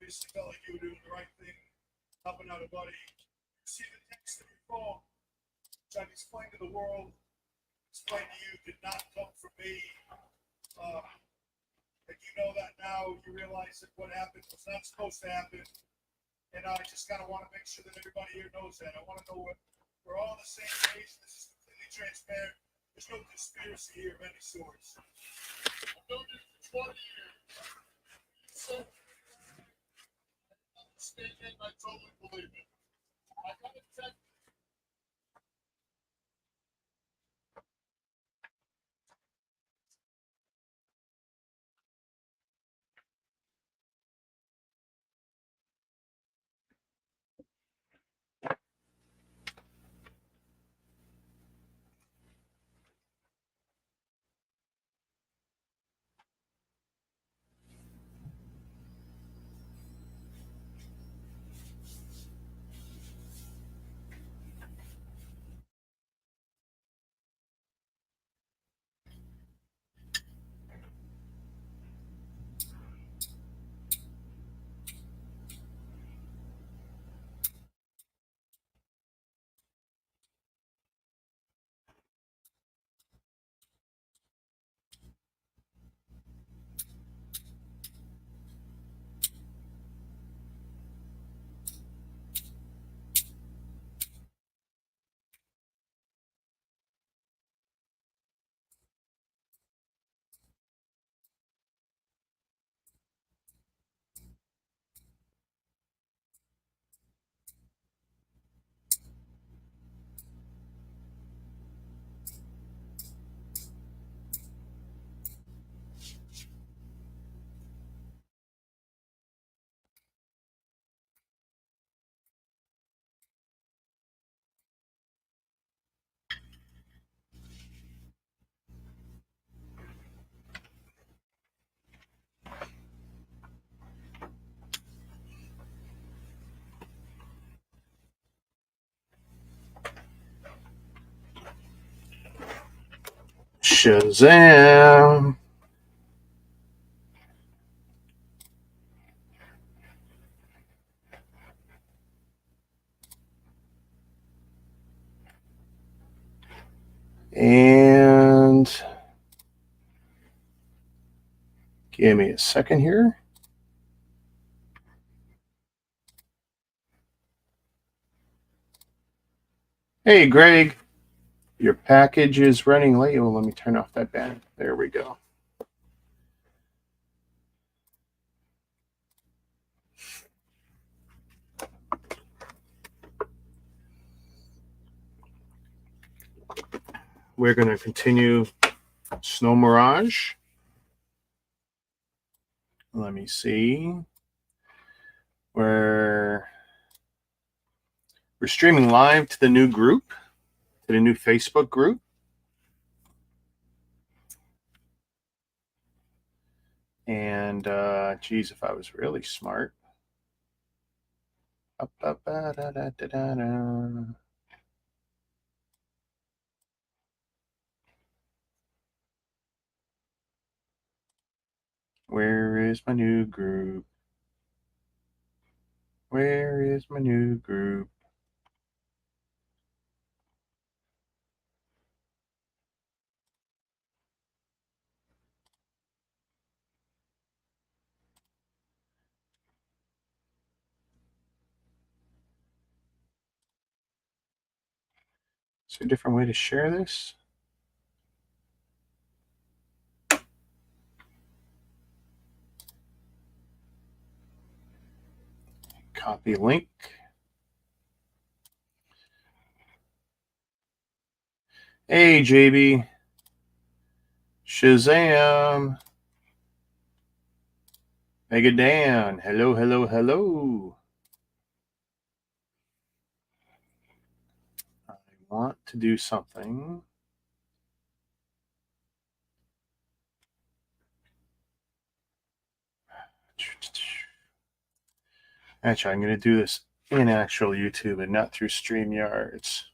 obviously felt like you were doing the right thing, helping out a buddy. You see the text of your phone, which I've explained to the world, explained to you, did not come from me. And you know that now, you realize that what happened was not supposed to happen. And I just kind of want to make sure that everybody here knows that. I want to know what we're all on the same page. This is completely transparent. There's no conspiracy here of any sorts. I've known you for 20 years. You said I understand it, and I totally believe it. I got to check. Shazam! And give me a second here. Hey, Greg, your package is running late. Well, let me turn off that band. There we go. We're going to continue Snow Mirage. Let me see. We're streaming live to the new group, to the new Facebook group. And, geez, if I was really smart. Where is my new group? Where is my new group? Is there a different way to share this? Copy link. Hey, JB. Shazam. Mega Dan. Hello, hello, hello. I want to do something. Actually, I'm going to do this in actual YouTube and not through StreamYard. It's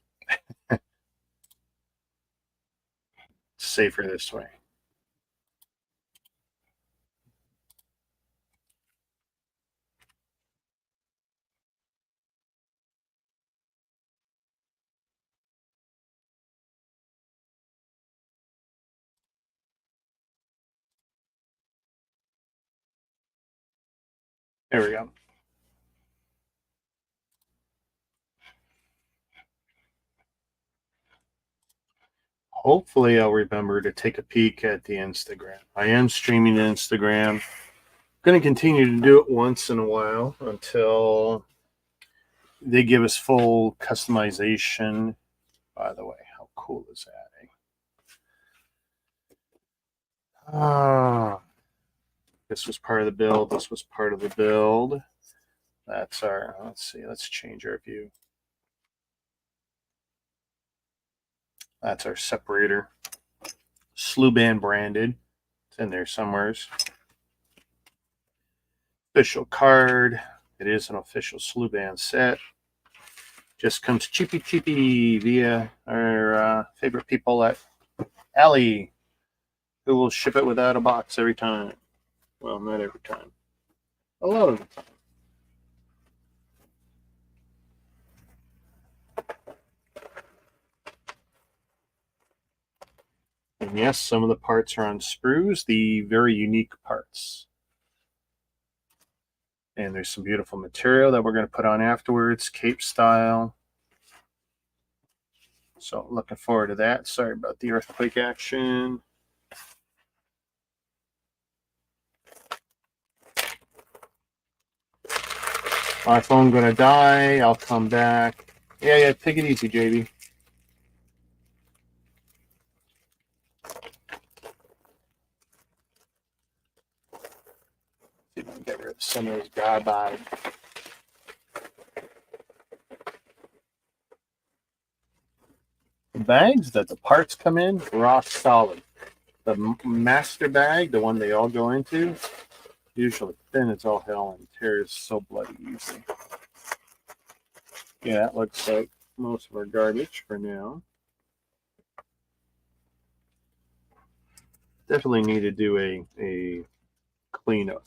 safer this way. There we go. Hopefully I'll remember to take a peek at the Instagram. I am streaming Instagram. Going to continue to do it once in a while until they give us full customization. By the way, how cool is that? This was part of the build. This was part of the build. That's our, let's see, let's change our view. That's our separator. Sluban branded. It's in there somewheres. Official card. It is an official Sluban set. Just comes cheapy via our favorite people at Allie, who will ship it without a box every time. Well, not every time. A lot of the time. And yes, some of the parts are on sprues, the very unique parts. And there's some beautiful material that we're going to put on afterwards, cape style. So looking forward to that. Sorry about the earthquake action. My phone going to die. I'll come back. Yeah, take it easy, JB. Get rid of some of those garbage. The bags that the parts come in, rock solid. The master bag, the one they all go into, usually thin as all hell and tears so bloody easy. Yeah, that looks like most of our garbage for now. Definitely need to do a cleanup.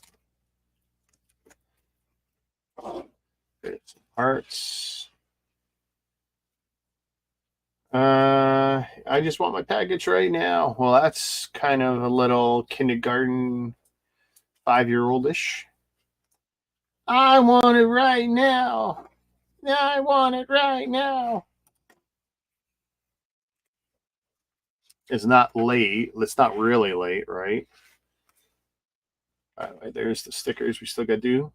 Some parts. I just want my package right now. Well, that's kind of a little kindergarten 5-year-old-ish. I want it right now. I want it right now. It's not late. It's not really late, right? All right, there's the stickers we still got to do.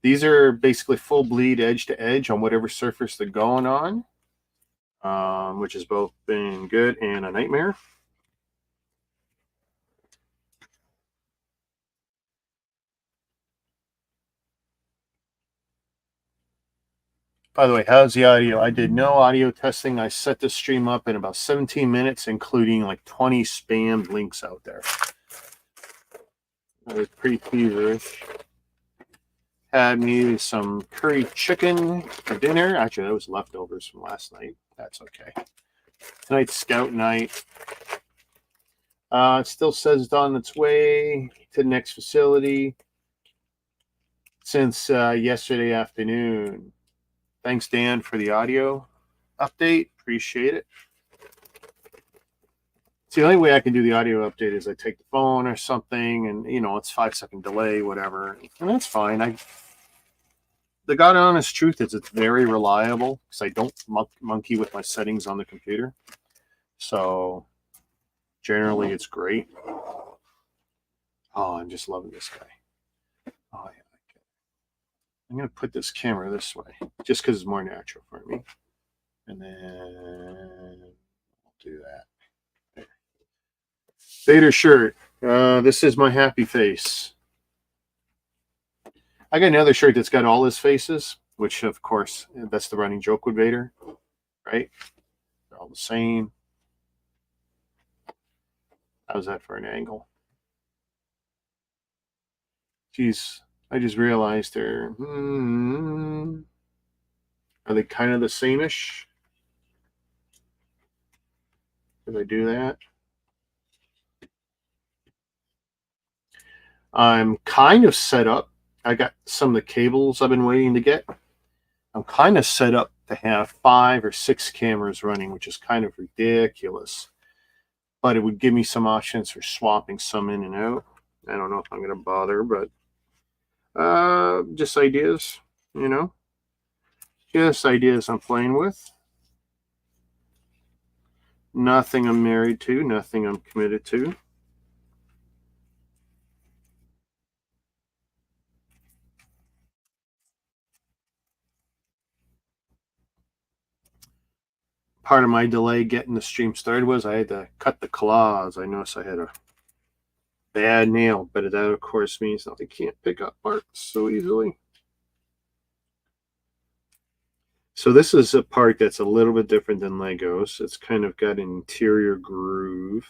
These are basically full bleed edge to edge on whatever surface they're going on, which has both been good and a nightmare. By the way, how's the audio? I did no audio testing. I set the stream up in about 17 minutes, including like 20 spammed links out there. I was pretty feverish. Had me some curry chicken for dinner. Actually, that was leftovers from last night. That's okay. Tonight's scout night. It still says it's on its way to the next facility since yesterday afternoon. Thanks, Dan, for the audio update. Appreciate it. So the only way I can do the audio update is I take the phone or something, and it's 5-second delay, whatever, and that's fine. The God honest truth is it's very reliable because I don't monkey with my settings on the computer. So generally, it's great. Oh, I'm just loving this guy. Oh yeah. I'm going to put this camera this way just because it's more natural for me. And then I'll do that. There. Vader shirt. This is my happy face. I got another shirt that's got all his faces, which, of course, that's the running joke with Vader, right? They're all the same. How's that for an angle? Geez, I just realized they're... Are they kind of the same-ish? Did I do that? I'm kind of set up. I got some of the cables I've been waiting to get. I'm kind of set up to have 5 or 6 cameras running, which is kind of ridiculous. But it would give me some options for swapping some in and out. I don't know if I'm going to bother, but Just ideas, you know, just ideas I'm playing with. Nothing I'm married to, nothing I'm committed to. Part of my delay getting the stream started was I had to cut the claws. I noticed I had a bad nail, but that of course means that I can't pick up parts so easily. So this is a part that's a little bit different than Legos. It's kind of got an interior groove.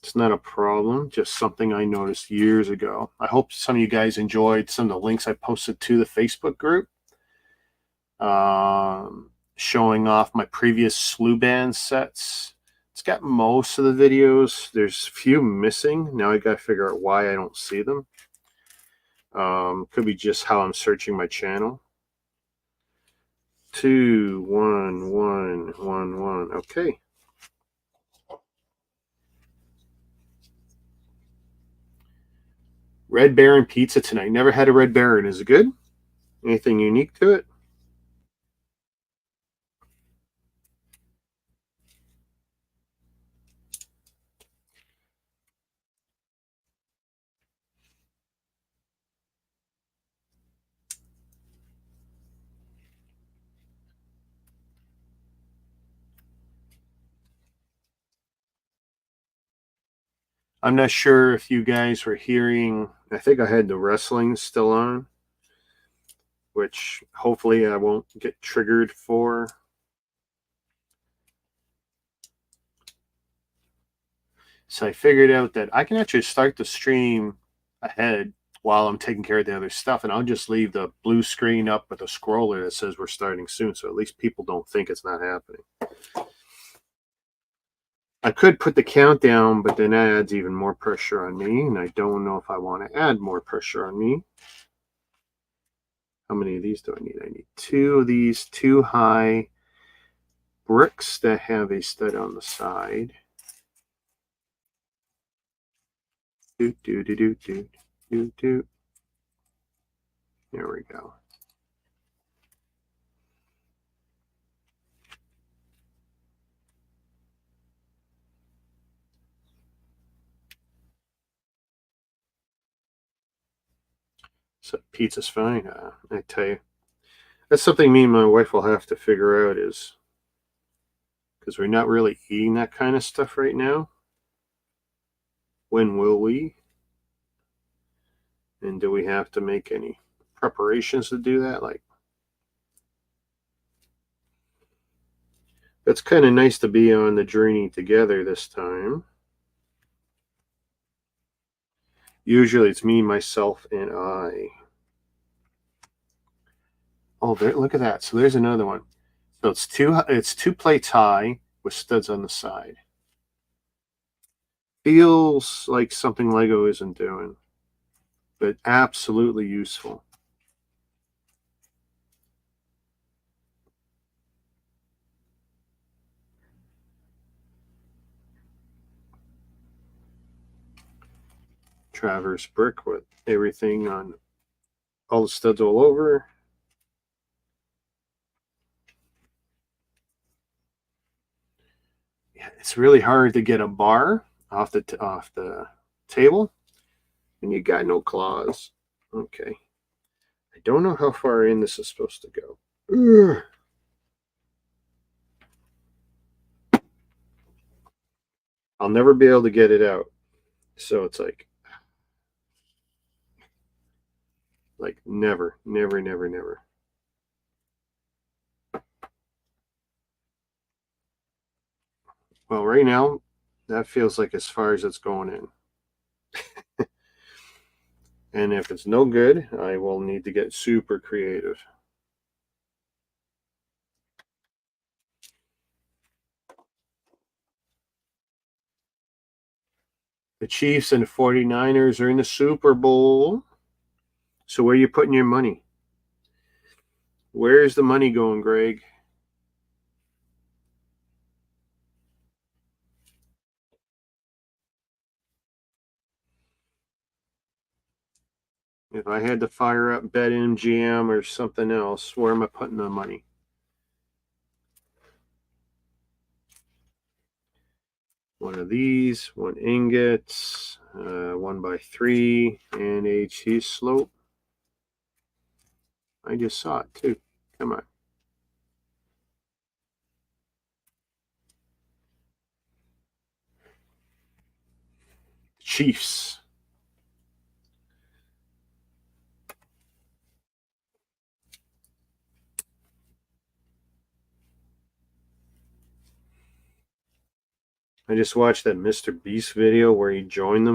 It's not a problem, just something I noticed years ago. I hope some of you guys enjoyed some of the links I posted to the Facebook group. Showing off my previous Sluban sets. It's got most of the videos. There's a few missing. Now I got to figure out why I don't see them. Could be just how I'm searching my channel. 2 1 1 1 1. Okay. Red Baron pizza tonight. Never had a Red Baron. Is it good? Anything unique to it? I'm not sure if you guys were hearing. I think I had the wrestling still on, which hopefully I won't get triggered for. So I figured out that I can actually start the stream ahead while I'm taking care of the other stuff, and I'll just leave the blue screen up with a scroller that says we're starting soon, so at least people don't think it's not happening. I could put the countdown, but then that adds even more pressure on me, and I don't know if I want to add more pressure on me. How many of these do I need? I need 2 of these 2 high bricks that have a stud on the side. Do, do, do, do, do, do, do. There we go. So pizza's fine. I tell you, that's something me and my wife will have to figure out, is because we're not really eating that kind of stuff right now. When will we? And do we have to make any preparations to do that? Like, that's kind of nice to be on the journey together this time. Usually it's me, myself, and I. Oh, there! Look at that. So there's another one. So it's two plates high with studs on the side. Feels like something Lego isn't doing, but absolutely useful. Traverse brick with everything on, all the studs all over. Yeah, it's really hard to get a bar off the table, and you got no claws. Okay, I don't know how far in this is supposed to go. Ugh. I'll never be able to get it out, so it's like never, never, never, never. Well, right now, that feels like as far as it's going in. And if it's no good, I will need to get super creative. The Chiefs and the 49ers are in the Super Bowl. So where are you putting your money? Where's the money going, Greg? If I had to fire up BetMGM or something else, where am I putting the money? One of these, one ingot, 1x3, and HT slope. I just saw it too. Come on. Chiefs. I just watched that Mr. Beast video where he joined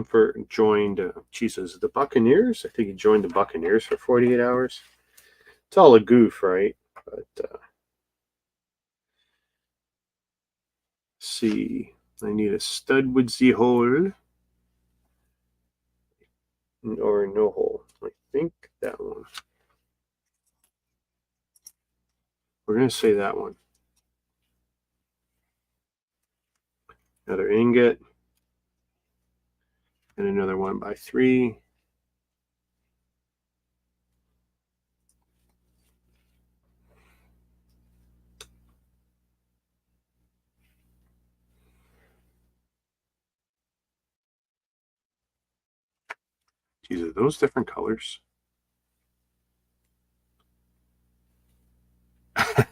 Jesus, the Buccaneers? I think he joined the Buccaneers for 48 hours. It's all a goof, right? But, see, I need a stud with the hole. Or no hole. I think that one. We're going to say that one. Another ingot. And another 1x3. Geez, are those different colors?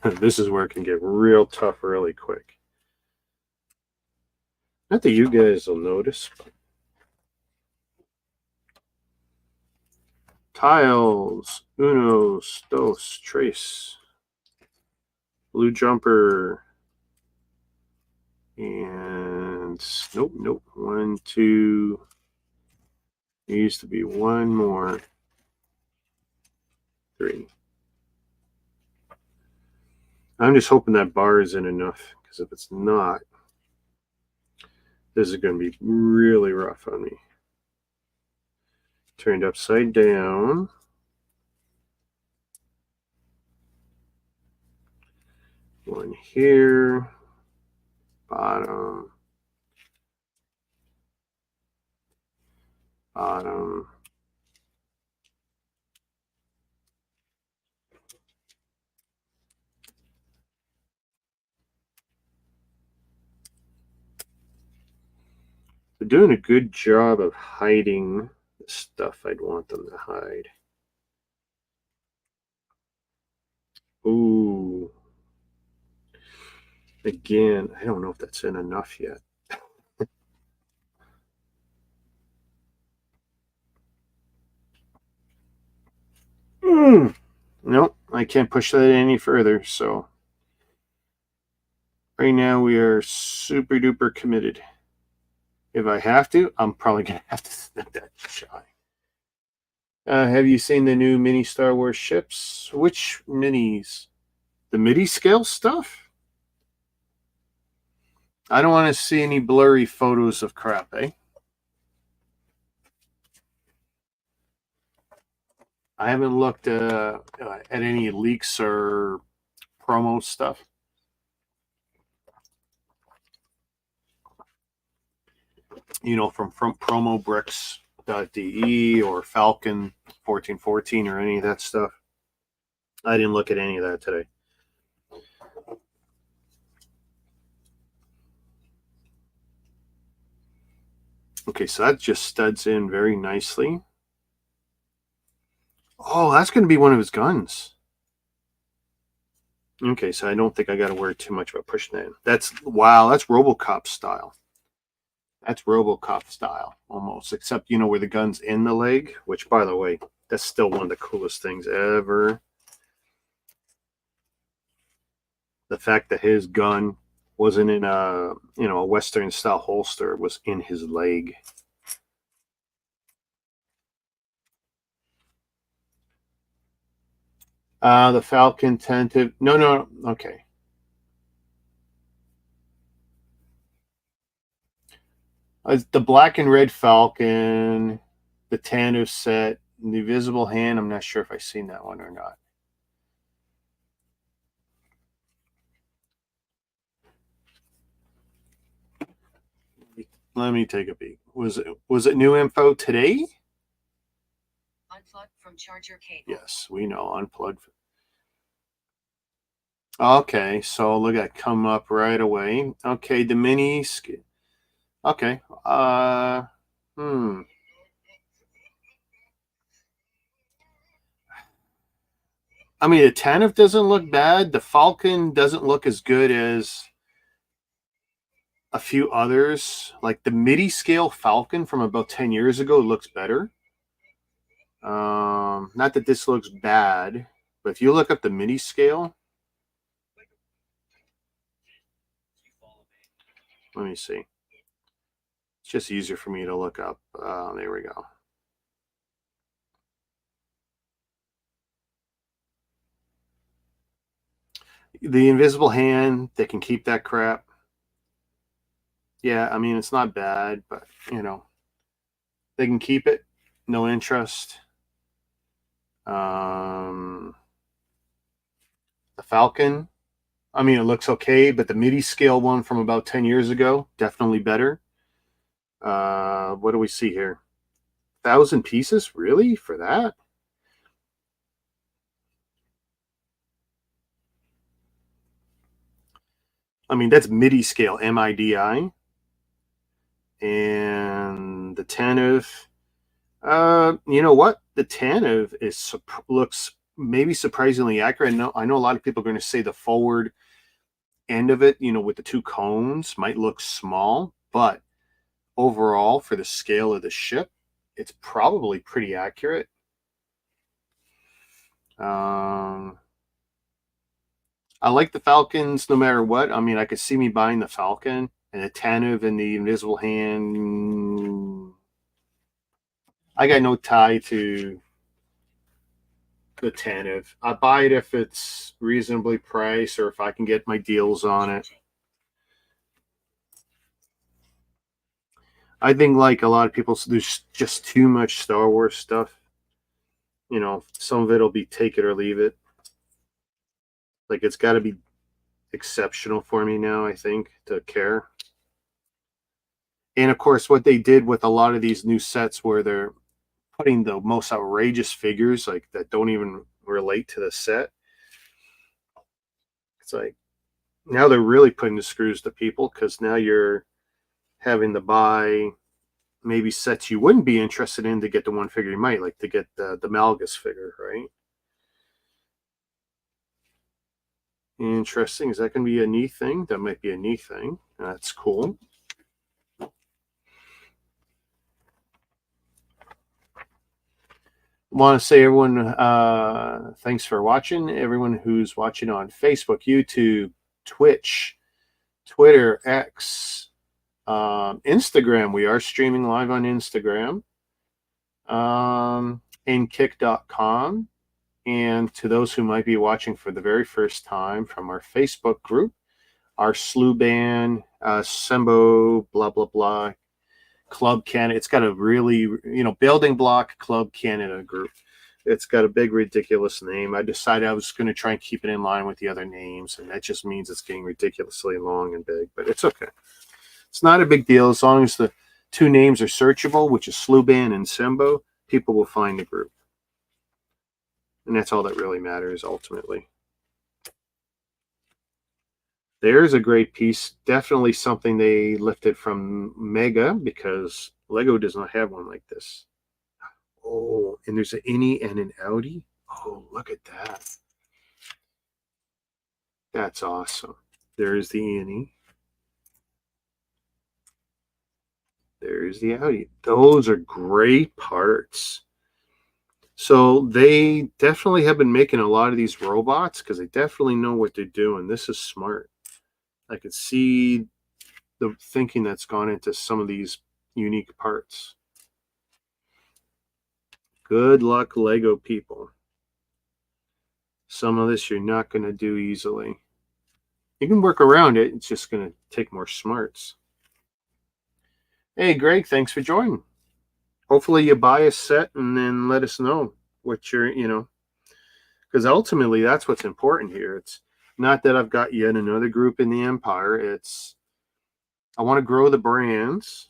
This is where it can get real tough really quick. Not that you guys will notice, but tiles, unos, dos, tres, blue jumper, and nope. 1, 2. There used to be one more. 3. I'm just hoping that bar isn't enough, because if it's not, this is going to be really rough on me. Turned upside down. One here. Bottom. Bottom. They're doing a good job of hiding the stuff I'd want them to hide. Ooh. Again, I don't know if that's in enough yet. Nope, I can't push that any further, so right now we are super duper committed. If I have to, I'm probably going to have to snip that shy. Have you seen the new mini Star Wars ships? Which minis? The midi scale stuff? I don't want to see any blurry photos of crap, eh? I haven't looked at any leaks or promo stuff. You know, from promobricks.de or Falcon 1414 or any of that stuff. I didn't look at any of that today. Okay, so that just studs in very nicely. Oh, that's going to be one of his guns. Okay, so I don't think I got to worry too much about pushing that in. That's RoboCop style. That's RoboCop style, almost. Except, you know, where the gun's in the leg, which, by the way, that's still one of the coolest things ever. The fact that his gun wasn't in a Western style holster, it was in his leg. The Falcon tentative. No. Okay. The black and red Falcon, the Tando set, the Visible Hand. I'm not sure if I've seen that one or not. Let me take a peek. Was it new info today? Unplug from charger cable. Yes, we know. Unplug. Okay, so look at come up right away. Okay, the mini. Okay. I mean, the Tanif doesn't look bad. The Falcon doesn't look as good as a few others. Like the MIDI scale Falcon from about 10 years ago looks better. Not that this looks bad, but if you look up the MIDI scale, let me see. It's just easier for me to look up. There we go. The invisible hand, they can keep that crap. Yeah, I mean, it's not bad, but, you know, they can keep it. No interest. The Falcon, I mean, it looks okay, but the MIDI scale one from about 10 years ago, definitely better. What do we see here? 1,000 pieces? Really? For that? I mean, that's MIDI scale, M-I-D-I. And the Tanif, you know what? The Tanif looks maybe surprisingly accurate. I know a lot of people are going to say the forward end of it, you know, with the two cones might look small, but overall, for the scale of the ship, it's probably pretty accurate. I like the Falcons no matter what. I mean, I could see me buying the Falcon and the Tanif and the Invisible Hand. I got no tie to the Tanif. I buy it if it's reasonably priced or if I can get my deals on it. I think, like a lot of people, there's just too much Star Wars stuff. You know, some of it will be take it or leave it. Like, it's got to be exceptional for me now, I think, to care. And of course, what they did with a lot of these new sets where they're putting the most outrageous figures, like that don't even relate to the set. It's like, now they're really putting the screws to people, because now you're having to buy maybe sets you wouldn't be interested in to get the one figure you might, like to get the Malgus figure, right? Interesting. Is that going to be a neat thing? That might be a neat thing. That's cool. Want to say, everyone, thanks for watching. Everyone who's watching on Facebook, YouTube, Twitch, Twitter, X, Instagram. We are streaming live on Instagram, and kick.com. And to those who might be watching for the very first time from our Facebook group, our Sluban, Sembo, blah, blah, blah, Club Canada. It's got a really, you know, Building Block Club Canada group. It's got a big, ridiculous name. I decided I was going to try and keep it in line with the other names, and that just means it's getting ridiculously long and big, but it's okay. It's not a big deal. As long as the two names are searchable, which is Sluban and Sembo, people will find the group. And that's all that really matters, ultimately. There's a great piece. Definitely something they lifted from Mega, because Lego does not have one like this. Oh, and there's an innie and an outie. Oh, look at that. That's awesome. There's the innie. There's the outie. Those are great parts. So they definitely have been making a lot of these robots, because they definitely know what they're doing. This is smart. I could see the thinking that's gone into some of these unique parts. Good luck, Lego people. Some of this you're not going to do easily. You can work around it. It's just going to take more smarts. Hey, Greg, thanks for joining. Hopefully you buy a set and then let us know what you're, you know, because ultimately that's what's important here. It's not that I've got yet another group in the empire. It's, I want to grow the brands.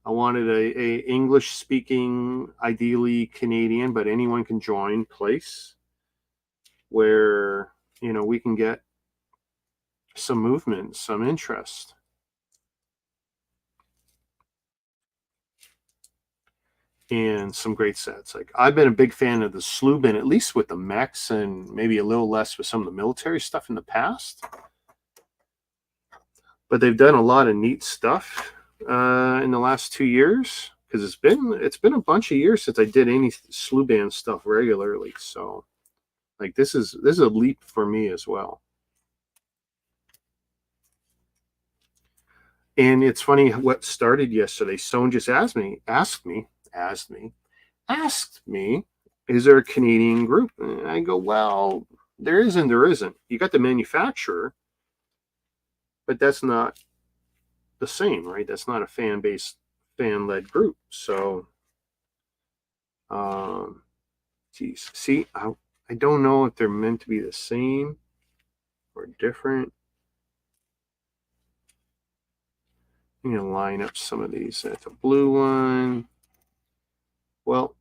I wanted a English speaking, ideally Canadian, but anyone can join place where, you know, we can get some movement, some interest. And some great sets. Like, I've been a big fan of the Sluban, at least with the mechs, and maybe a little less with some of the military stuff in the past. But they've done a lot of neat stuff in the last 2 years, because it's been a bunch of years since I did any Sluban stuff regularly. So, like, this is a leap for me as well. And it's funny what started yesterday. Someone just asked me, is there a Canadian group? And I go, well, there isn't. You got the manufacturer, but that's not the same, right? That's not a fan-based, fan-led group. So, geez, see, I don't know if they're meant to be the same or different. I'm going to line up some of these. That's a blue one. Well,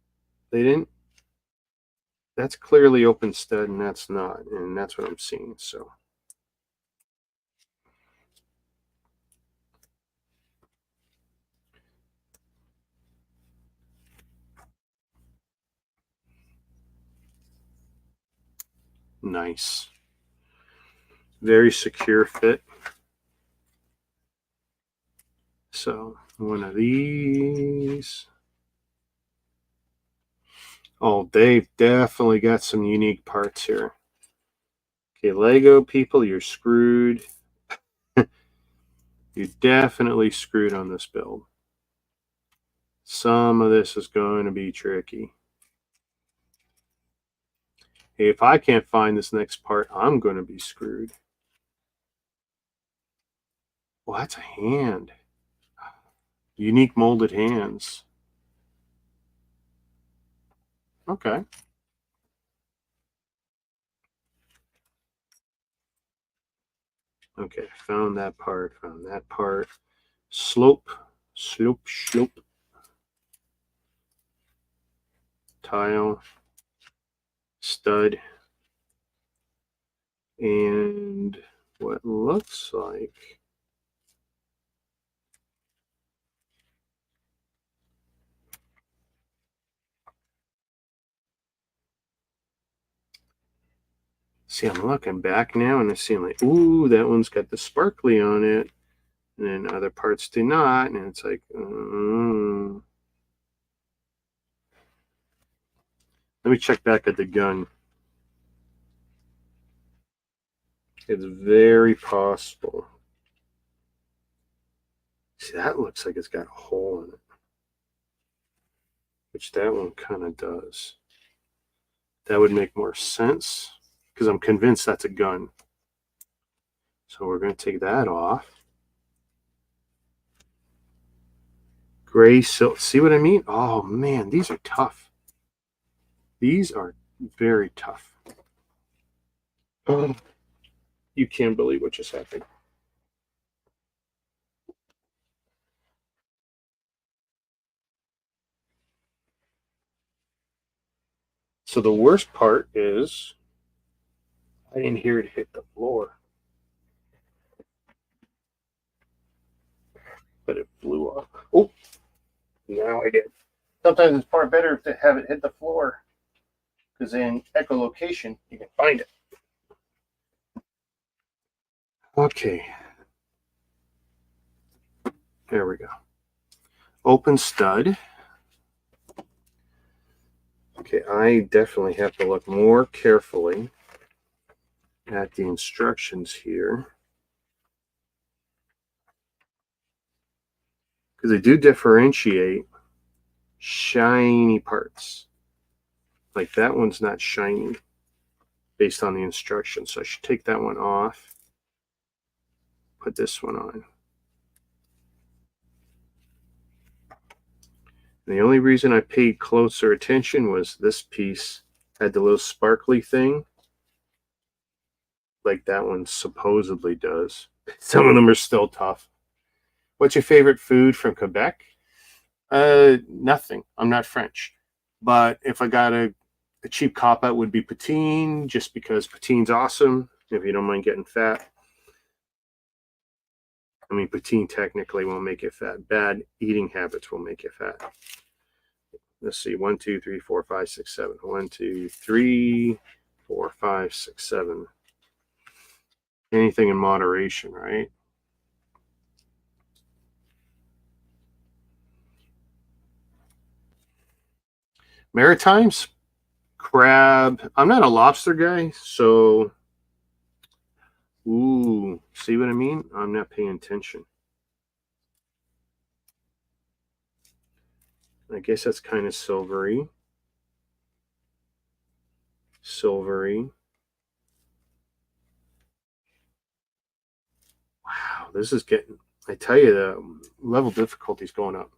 they didn't. That's clearly open stud, and that's not. And that's what I'm seeing. So, nice. Very secure fit. So, one of these. Oh, they've definitely got some unique parts here. Okay, Lego people, you're screwed. You're definitely screwed on this build. Some of this is going to be tricky. Hey, if I can't find this next part, I'm going to be screwed. Well, that's a hand. Unique molded hands. Okay. Okay, found that part, Slope. Tile. Stud. And what looks like see, I'm looking back now and I'm seeing like, ooh, that one's got the sparkly on it, and then other parts do not, and it's like, let me check back at the gun. It's very possible. See, that looks like it's got a hole in it, which that one kind of does. That would make more sense, because I'm convinced that's a gun. So we're going to take that off. Gray silk. See what I mean? Oh, man, these are tough. These are very tough. Oh, you can't believe what just happened. So the worst part is I didn't hear it hit the floor, but it flew off. Oh, now I did. Sometimes it's far better to have it hit the floor, because in echolocation you can find it. Okay, there we go. Open stud. Okay, I definitely have to look more carefully at the instructions here, because they do differentiate shiny parts. Like that one's not shiny based on the instructions, so I should take that one off, put this one on. And the only reason I paid closer attention was this piece had the little sparkly thing, like that one supposedly does. Some of them are still tough. What's your favorite food from Quebec? Nothing. I'm not French. But if I got a cheap cop out would be poutine, just because poutine's awesome. If you don't mind getting fat. I mean, poutine technically won't make you fat. Bad eating habits will make you fat. Let's see. 1, 2, 3, 4, 5, 6, 7. 1, 2, 3, 4, 5, 6, 7. Anything in moderation, right? Maritimes, crab. I'm not a lobster guy, so ooh, see what I mean? I'm not paying attention. I guess that's kind of silvery. Silvery. Wow, this is getting, I tell you, the level difficulty is going up.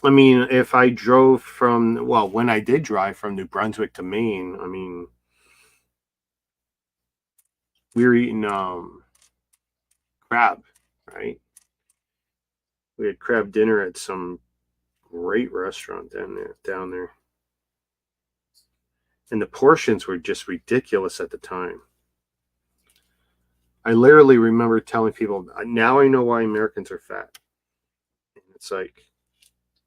I mean, if I drove from, well, when I did drive from New Brunswick to Maine, I mean, we were eating crab, right? We had crab dinner at some great restaurant down there. And the portions were just ridiculous at the time. I literally remember telling people, now I know why Americans are fat. And it's like,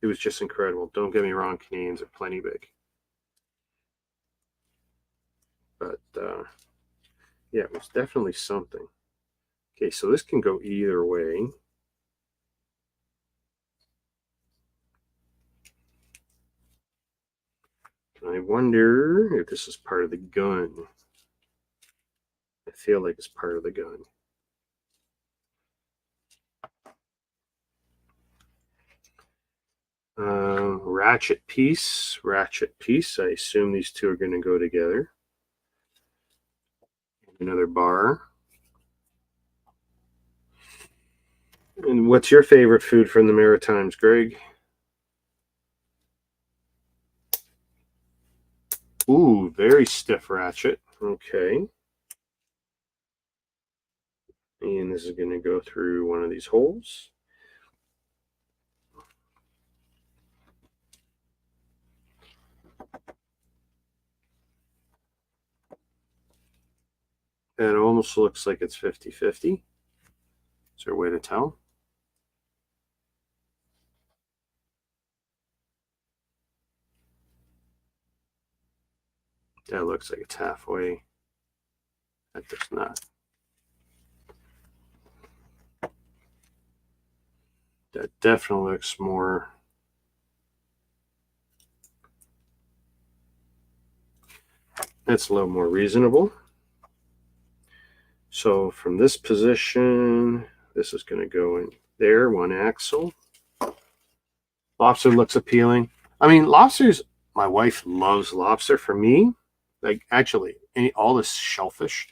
it was just incredible. Don't get me wrong, Canadians are plenty big. But yeah, it was definitely something. Okay, so this can go either way. I wonder if this is part of the gun. I feel like it's part of the gun. Ratchet piece. I assume these two are going to go together. Another bar. And what's your favorite food from the Maritimes, Greg? Ooh, very stiff ratchet. Okay. And this is going to go through one of these holes. It almost looks like it's 50-50. Is there a way to tell? That looks like it's halfway. That does not. That definitely looks more. That's a little more reasonable. So from this position, this is going to go in there, one axle. Lobster looks appealing. I mean, lobsters, my wife loves lobster. For me, like actually, all this shellfish,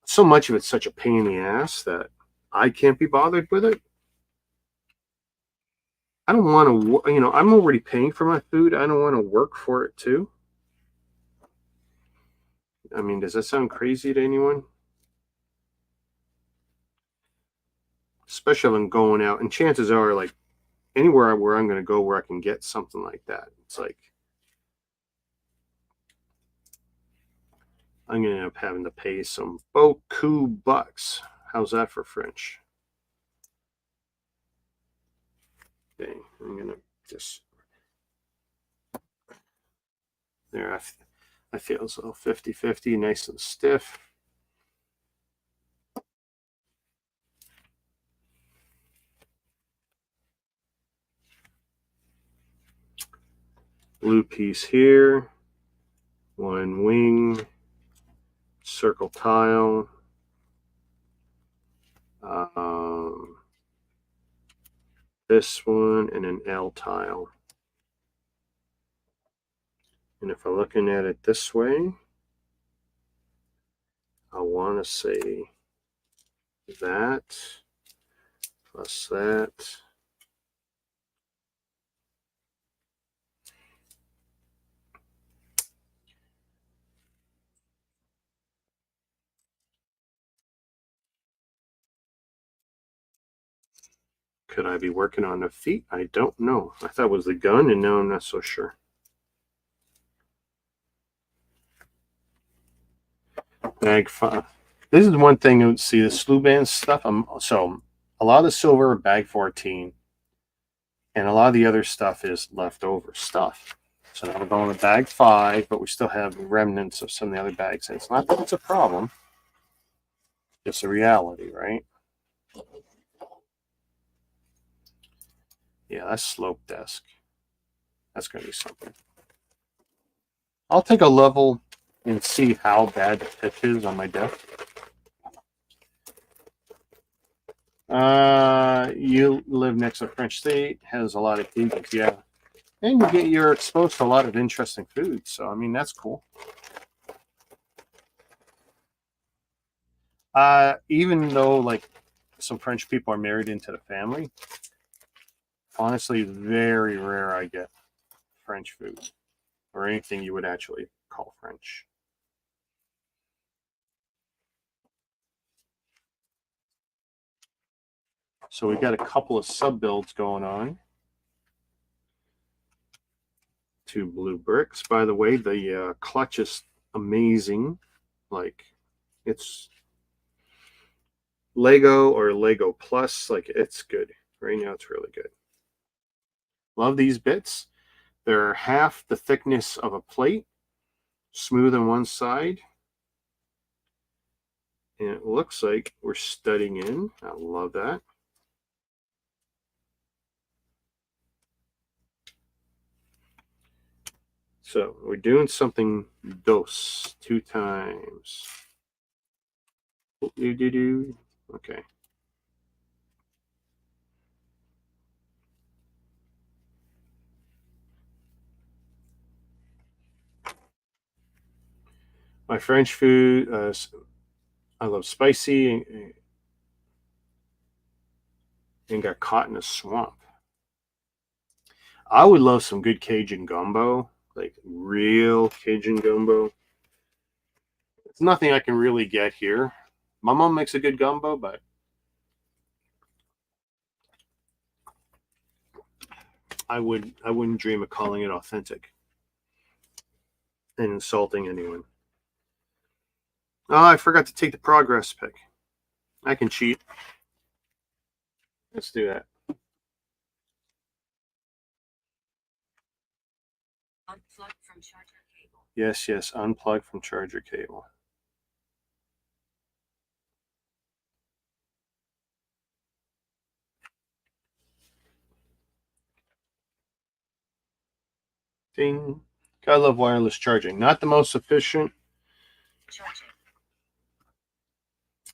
so much of it's such a pain in the ass that I can't be bothered with it. I don't want to, I'm already paying for my food. I don't want to work for it too. I mean, does that sound crazy to anyone? Especially if I'm going out, and chances are, like, anywhere where I'm going to go where I can get something like that, it's like I'm going to end up having to pay some beaucoup bucks. How's that for French? Okay, I'm going to just there. I feel it's a little 50-50, nice and stiff. Blue piece here, one wing, circle tile. This one and an L tile. And if I'm looking at it this way, I want to say that plus that. Could I be working on the feet? I don't know. I thought it was the gun, and now I'm not so sure. Bag 5. This is one thing. See the Sluban stuff. So a lot of the silver bag 14, and a lot of the other stuff is leftover stuff. So now we're going to bag 5, but we still have remnants of some of the other bags. And it's not that it's a problem. It's a reality, right? Yeah, that's slope desk. That's going to be something. I'll take a level and see how bad the pitch is on my desk. You live next to French State, has a lot of gigs, yeah. And you're exposed to a lot of interesting foods. So, I mean, that's cool. Even though, like, some French people are married into the family, honestly, very rare I get French food or anything you would actually call French. So we got a couple of sub builds going on. 2 blue bricks. By the way, the clutch is amazing. Like, it's Lego or Lego Plus. Like, it's good. Right now, it's really good. Love these bits. They're half the thickness of a plate, smooth on one side. And it looks like we're studding in. I love that. So we're doing something dos 2 times. Okay. My French food, I love spicy and got caught in a swamp. I would love some good Cajun gumbo, like real Cajun gumbo. It's nothing I can really get here. My mom makes a good gumbo, but I wouldn't dream of calling it authentic and insulting anyone. Oh, I forgot to take the progress pick. I can cheat. Let's do that. Unplug from charger cable. Yes, unplug from charger cable. Ding. Gotta love wireless charging. Not the most efficient. Charging.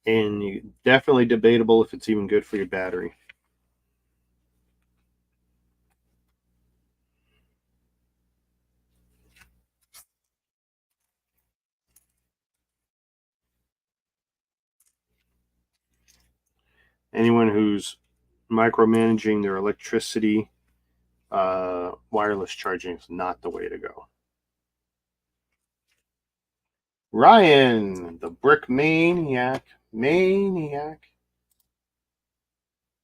And definitely debatable if it's even good for your battery. Anyone who's micromanaging their electricity, wireless charging is not the way to go. Ryan, the brick maniac.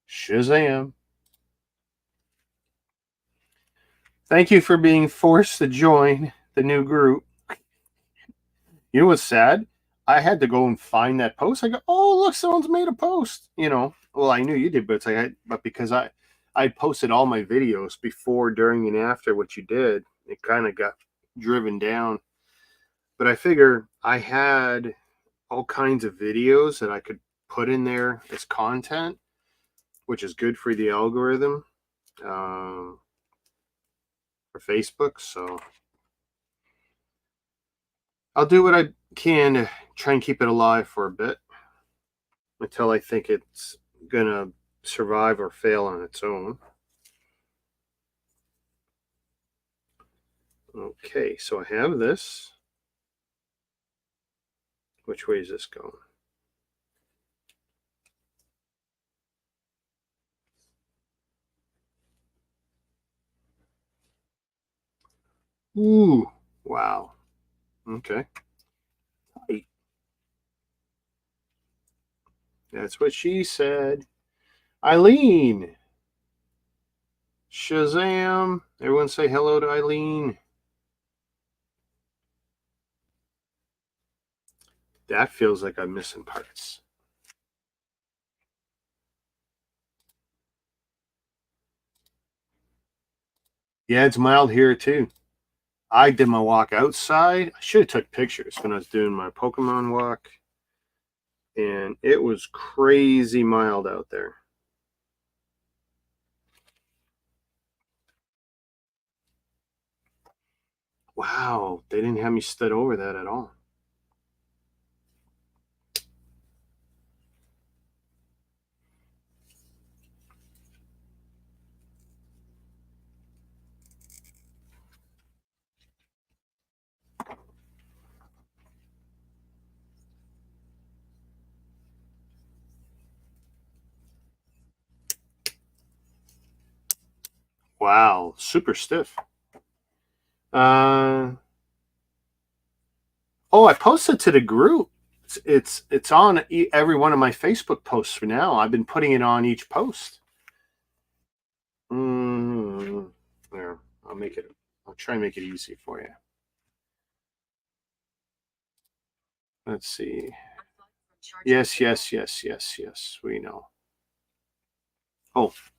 Shazam. Thank you for being forced to join the new group. You know what's sad? I had to go and find that post. I go, oh, look, someone's made a post. You know, well, I knew you did, but it's like, but because I posted all my videos before, during, and after what you did, it kind of got driven down. But I figure I had all kinds of videos that I could put in there as content, which is good for the algorithm for Facebook. So I'll do what I can to try and keep it alive for a bit until I think it's going to survive or fail on its own. Okay, so I have this. Which way is this going? Ooh, wow. Okay. That's what she said. Eileen, Shazam! Everyone say hello to Eileen. That feels like I'm missing parts. Yeah, it's mild here too. I did my walk outside. I should have took pictures when I was doing my Pokemon walk. And it was crazy mild out there. Wow, they didn't have me stood over that at all. Wow, super stiff. Oh, I posted to the group. It's on every one of my Facebook posts for now. I've been putting it on each post. There, I'll make it. I'll try and make it easy for you. Let's see. Yes, yes, yes, yes, yes. We know. Oh, if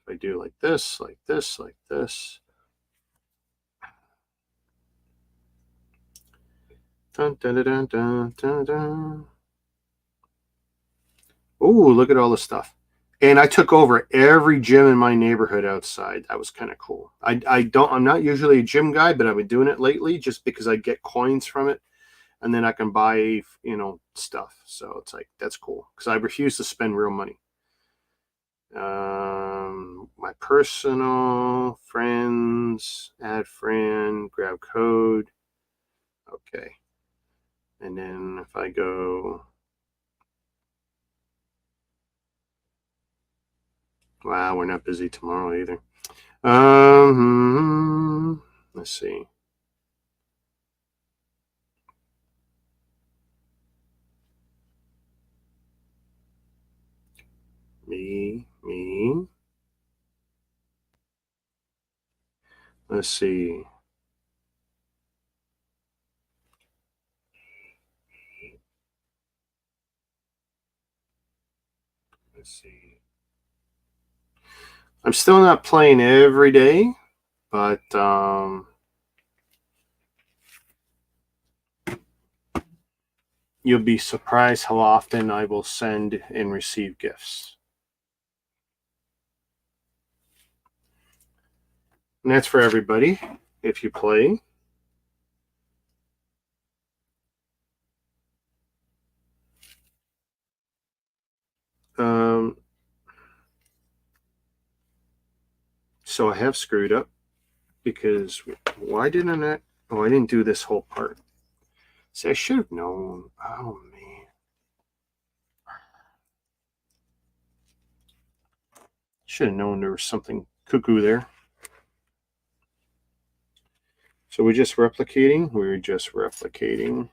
I do like this, like this, like this. Dun, dun, dun, dun, dun, dun. Ooh, look at all the stuff. And I took over every gym in my neighborhood outside. That was kind of cool. I'm not usually a gym guy, but I've been doing it lately just because I get coins from it and then I can buy, stuff. So it's like, that's cool because I refuse to spend real money. My personal friends, add friend, grab code. Okay. And then if I go, wow, we're not busy tomorrow either. Let's see. Me. Let's see. Let's see. I'm still not playing every day, but you'll be surprised how often I will send and receive gifts. And that's for everybody if you play. So I have screwed up because why didn't I? Oh, I didn't do this whole part. See, I should have known. Oh, man. Should have known there was something cuckoo there. So we're just replicating. We're just replicating.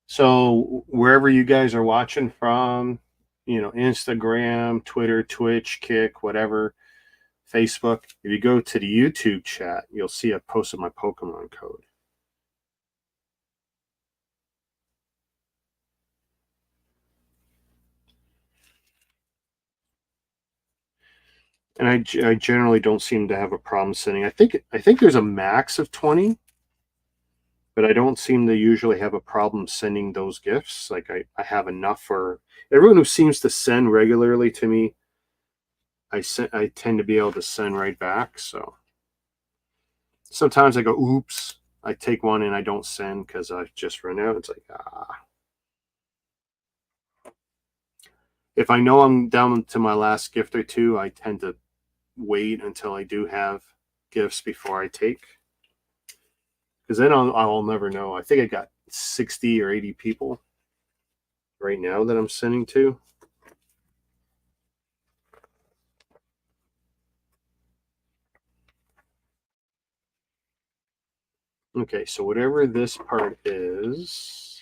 So wherever you guys are watching from, Instagram, Twitter, Twitch, Kick, whatever, Facebook, if you go to the YouTube chat, you'll see I posted my Pokemon code. And I generally don't seem to have a problem sending. I think there's a max of 20, but I don't seem to usually have a problem sending those gifts. Like I have enough for everyone who seems to send regularly to me. I tend to be able to send right back. So sometimes I go, oops, I take one and I don't send because I've just run out. It's like, If I know I'm down to my last gift or two, I tend to wait until I do have gifts before I take. Because then I'll never know. I think I got 60 or 80 people right now that I'm sending to. Okay, so whatever this part is,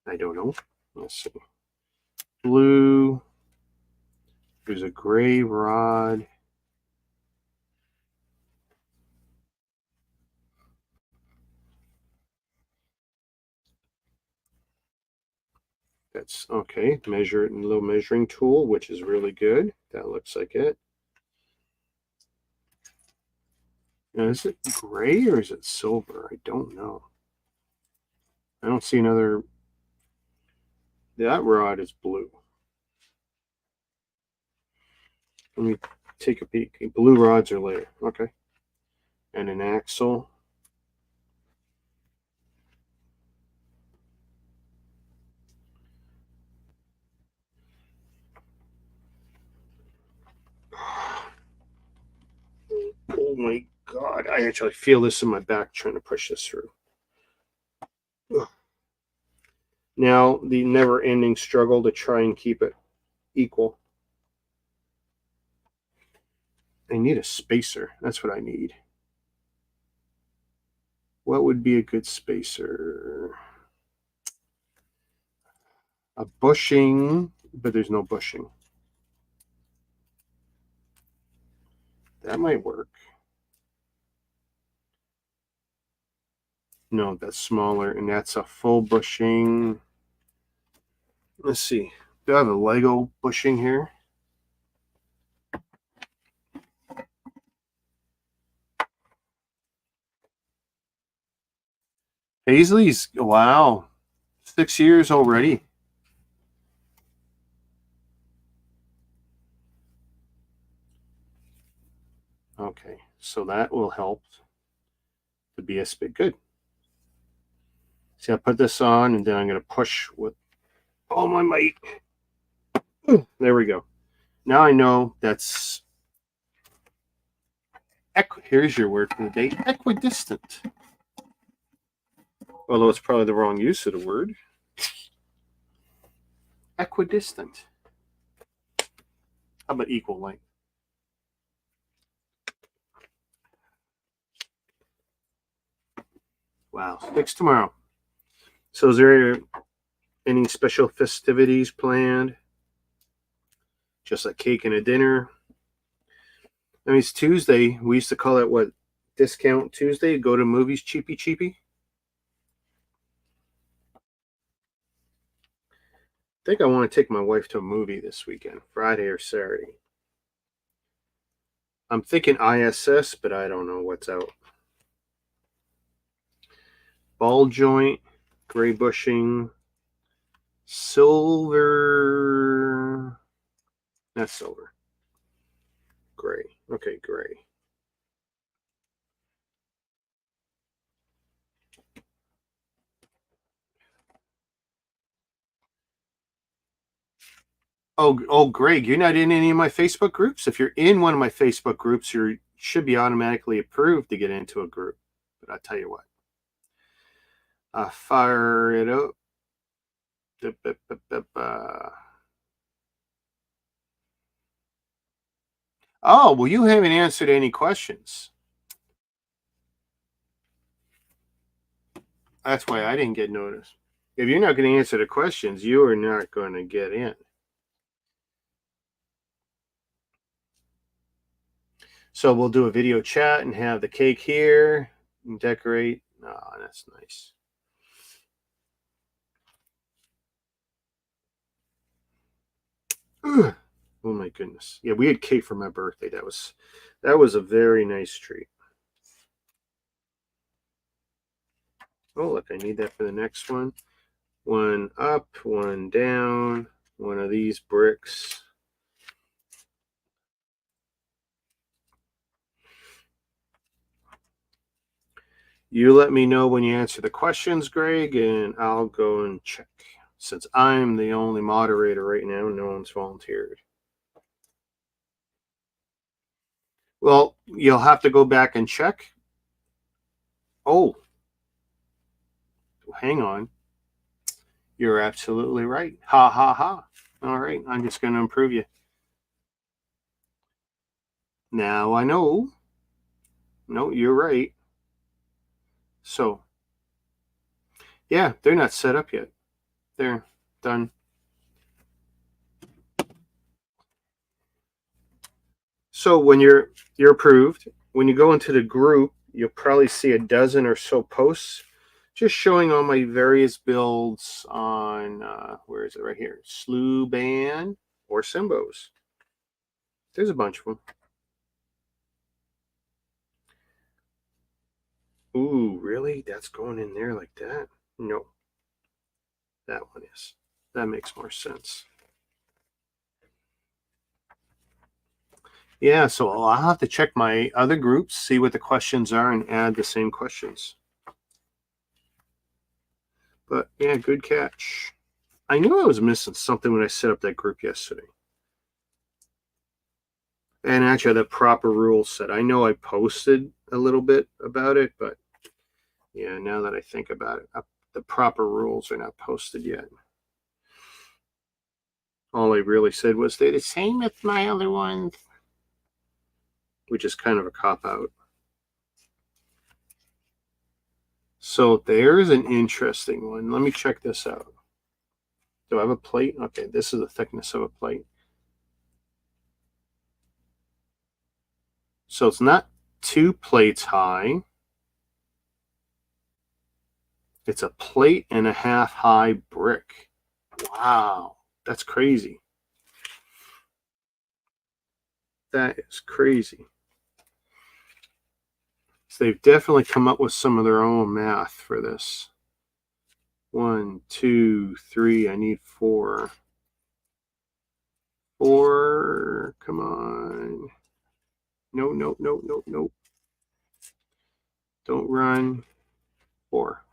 I don't know. Let's see. Blue. There's a gray rod. That's okay. Measure it in a little measuring tool, which is really good. That looks like it. Now, is it gray or is it silver? I don't know. I don't see another. That rod is blue. Let me take a peek. Blue rods are later. Okay. And an axle. Oh my God. I actually feel this in my back trying to push this through. Ugh. Now, the never ending struggle to try and keep it equal. I need a spacer. That's what I need. What would be a good spacer? A bushing, but there's no bushing. That might work. No, that's smaller, and that's a full bushing. Let's see. Do I have a Lego bushing here? Paisley's, wow, 6 years already. Okay, so that will help the BS bit. Good. See, I put this on, and then I'm going to push with all my might. There we go. Now I know that's, here's your word for the day, equidistant. Although it's probably the wrong use of the word. Equidistant. How about equal length? Wow, fix tomorrow. So is there any special festivities planned? Just a cake and a dinner? I mean, it's Tuesday. We used to call it, what, Discount Tuesday? Go to movies cheapy cheapy? I think I want to take my wife to a movie this weekend, Friday or Saturday. I'm thinking ISS, but I don't know what's out. Ball joint, gray bushing, silver. That's silver. Gray. Okay, gray. Oh, Greg, you're not in any of my Facebook groups? If you're in one of my Facebook groups, you should be automatically approved to get into a group. But I'll tell you what. Fire it up. Oh, well, you haven't answered any questions. That's why I didn't get noticed. If you're not going to answer the questions, you are not going to get in. So we'll do a video chat and have the cake here and decorate. Oh, that's nice. Ugh. Oh my goodness. Yeah, we had cake for my birthday. That was a very nice treat. Oh, look, I need that for the next one. One up, one down, one of these bricks. You let me know when you answer the questions, Greg, and I'll go and check. Since I'm the only moderator right now, no one's volunteered. Well, you'll have to go back and check. Oh, hang on. You're absolutely right. Ha, ha, ha. All right, I'm just going to improve you. Now I know. No, you're right. So, yeah, they're not set up yet. They're done. So when you're approved, when you go into the group, you'll probably see a dozen or so posts just showing all my various builds on, where is it, right here, Sluban or Simbos. There's a bunch of them. Ooh, really? That's going in there like that? No. That one is. That makes more sense. Yeah, so I'll have to check my other groups, see what the questions are, and add the same questions. But yeah, good catch. I knew I was missing something when I set up that group yesterday. And actually, the proper rules set. I know I posted a little bit about it, but yeah, now that I think about it, the proper rules are not posted yet. All I really said was they're the same as my other ones, which is kind of a cop-out. So there's an interesting one. Let me check this out. Do I have a plate? Okay, this is the thickness of a plate. So it's not 2 plates high. It's a 1.5 plate high brick. Wow, that's crazy. That is crazy. So they've definitely come up with some of their own math for this. 1, 2, 3. I need 4. 4. Come on. No, no, no, no, no. Don't run. 4.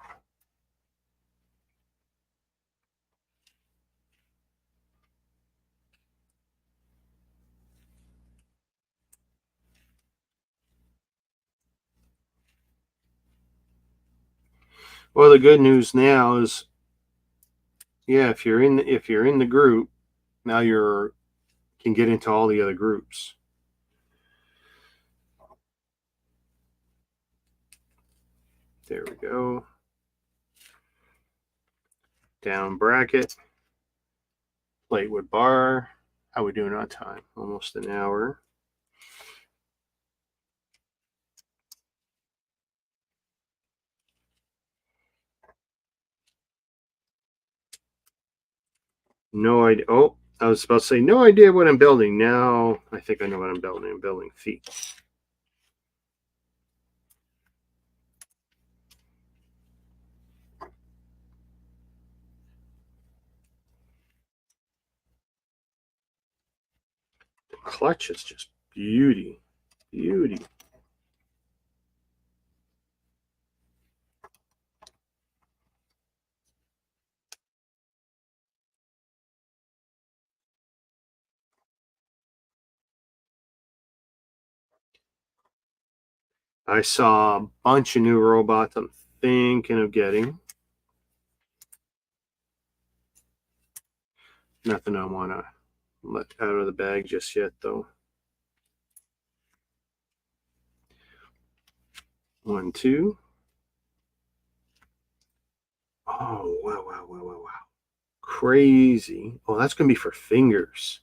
Well, the good news now is, yeah, if you're in the group, now you can get into all the other groups. There we go. Down bracket. Plate with bar. How we doing on time? Almost an hour. No idea. Oh, I was supposed to say no idea what I'm building. Now I think I know what I'm building. I'm building feet. The clutch is just beauty. Beauty. I saw a bunch of new robots I'm thinking of getting. Nothing I want to let out of the bag just yet, though. 1, 2. Oh, wow, wow, wow, wow, wow. Crazy. Oh, that's going to be for fingers.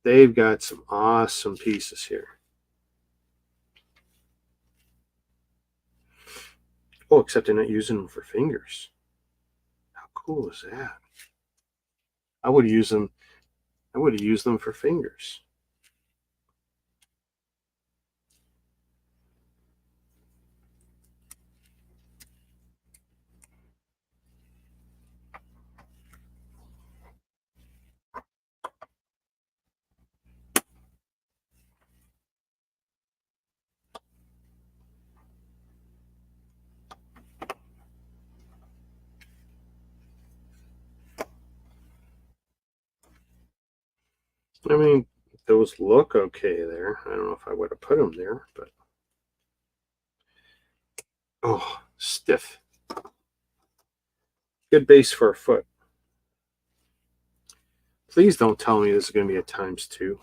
They've got some awesome pieces here. Oh, except they're not using them for fingers. How cool is that? I would use them. I would have used them for fingers. I mean, those look okay there. I don't know if I would have put them there, but oh, stiff. Good base for a foot. Please don't tell me this is going to be a ×2.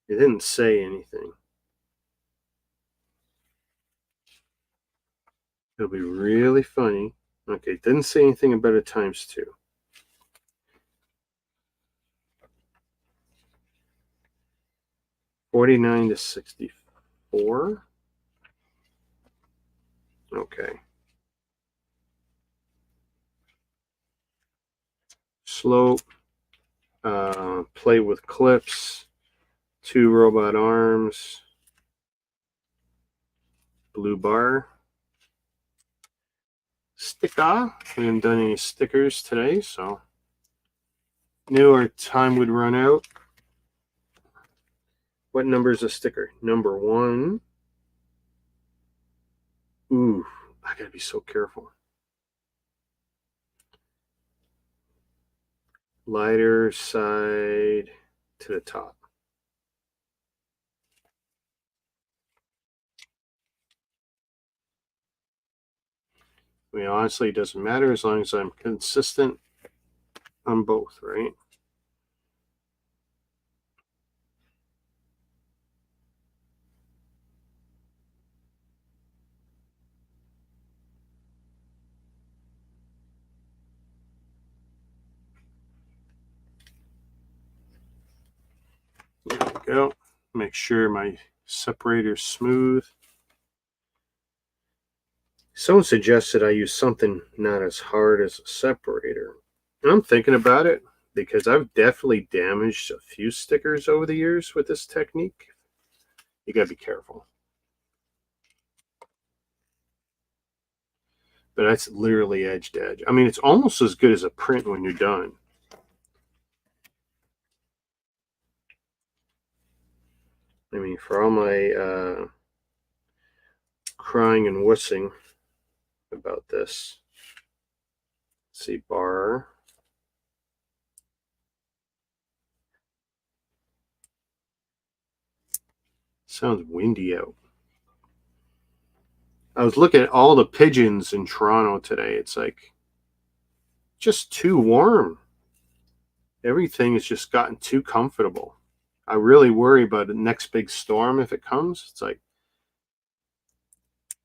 It didn't say anything. It'll be really funny. Okay, didn't say anything about a ×2. $49 to $64. Okay. Slope. Play with clips. 2 robot arms. Blue bar. Sticker. We haven't done any stickers today, so knew our time would run out. What number is a sticker? Number 1. Ooh, I gotta be so careful. Lighter side to the top. I mean, honestly, it doesn't matter as long as I'm consistent on both, right? There we go. Make sure my separator's smooth. Someone suggested I use something not as hard as a separator. And I'm thinking about it because I've definitely damaged a few stickers over the years with this technique. You gotta be careful. But that's literally edge to edge. I mean, it's almost as good as a print when you're done. I mean, for all my crying and wussing about this. Let's see, bar. Sounds windy out. I was looking at all the pigeons in Toronto today. It's like just too warm. Everything has just gotten too comfortable. I really worry about the next big storm if it comes. It's like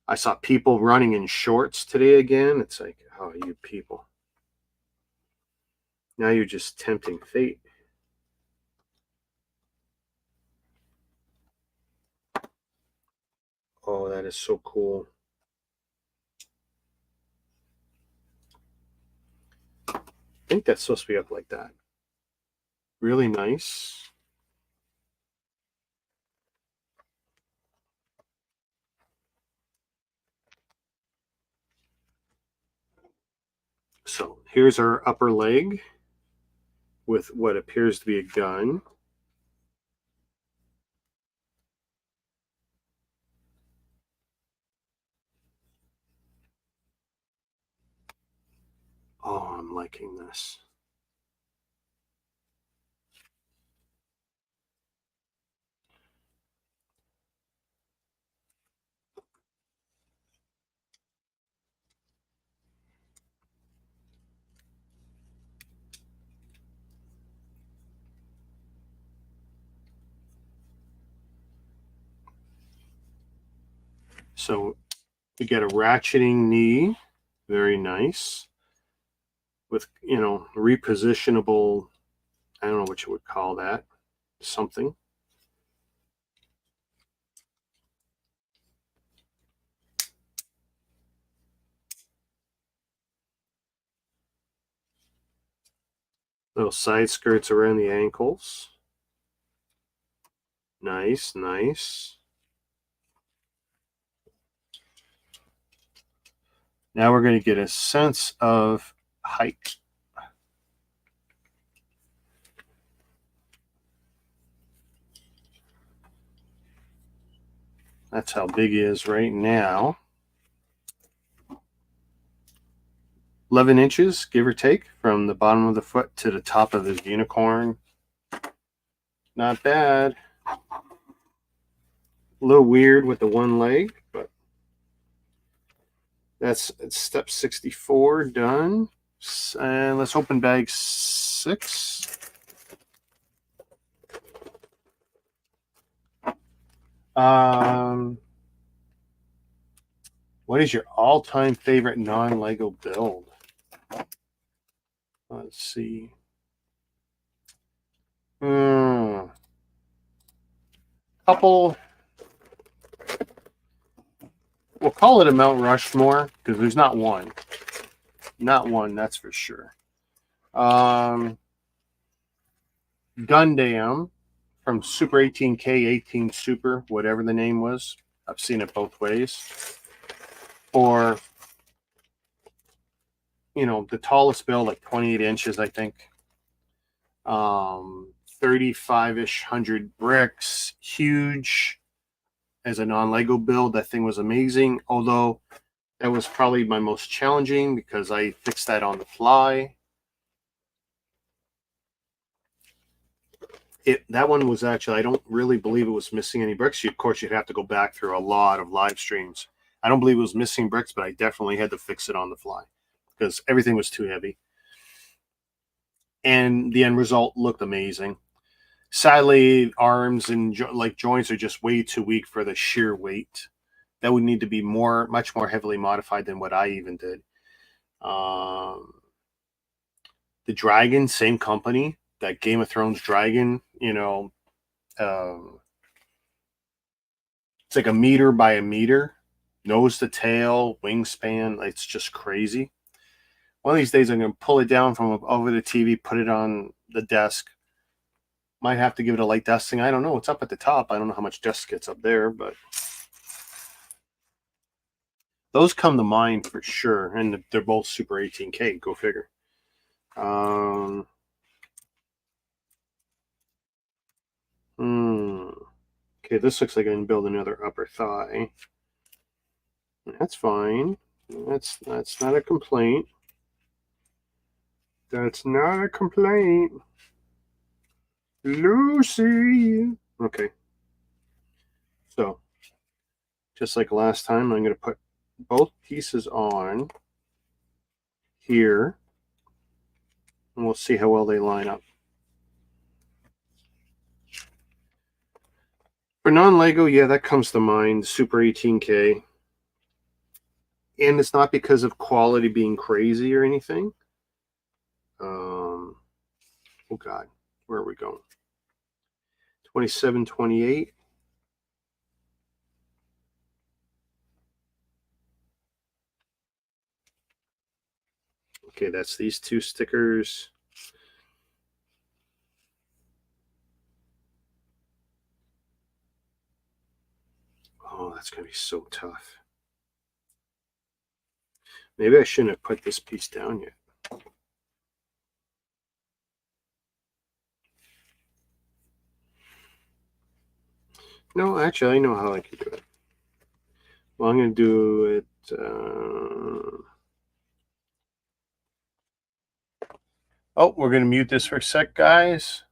I saw people running in shorts today again. It's like, oh, you people. Now you're just tempting fate. Oh, that is so cool. I think that's supposed to be up like that. Really nice. So here's our upper leg with what appears to be a gun. Oh, I'm liking this. So you get a ratcheting knee, very nice, with, you know, repositionable, I don't know what you would call that, something. Little side skirts around the ankles. Nice, nice. Now we're going to get a sense of height. That's how big he is right now. 11 inches, give or take, from the bottom of the foot to the top of his unicorn. Not bad. A little weird with the one leg, but that's step 64 done. And let's open bag 6. What is your all-time favorite non-Lego build? Let's see. Couple. We'll call it a Mount Rushmore because there's not one. Not one, that's for sure. Gundam from Super 18K, 18 Super, whatever the name was. I've seen it both ways. Or, you know, the tallest build, like 28 inches, I think. 35-ish, 100 bricks. Huge. As a non-Lego build, that thing was amazing. Although, that was probably my most challenging because I fixed that on the fly. That one was actually, I don't really believe it was missing any bricks. Of course, you'd have to go back through a lot of live streams. I don't believe it was missing bricks, but I definitely had to fix it on the fly because everything was too heavy. And the end result looked amazing. Sadly, arms and joints are just way too weak for the sheer weight. That would need to be much more heavily modified than what I even did. The dragon, same company, that Game of Thrones dragon, you know, it's like a meter by a meter, nose to tail, wingspan. It's just crazy. One of these days, I'm going to pull it down from over the TV, put it on the desk. Might have to give it a light dusting. I don't know. It's up at the top. I don't know how much dust gets up there, but those come to mind for sure. And they're both Super 18K. Go figure. Okay, this looks like I can build another upper thigh. That's fine. That's not a complaint. That's not a complaint. Lucy. Okay. So, just like last time, I'm going to put both pieces on here. And we'll see how well they line up. For non-Lego, yeah, that comes to mind. Super 18K. And it's not because of quality being crazy or anything. Oh, God. Where are we going? 27, 28. Okay, that's these two stickers. Oh, that's going to be so tough. Maybe I shouldn't have put this piece down yet. No, actually, I know how I can do it. Well, I'm going to do it... Oh, we're going to mute this for a sec, guys.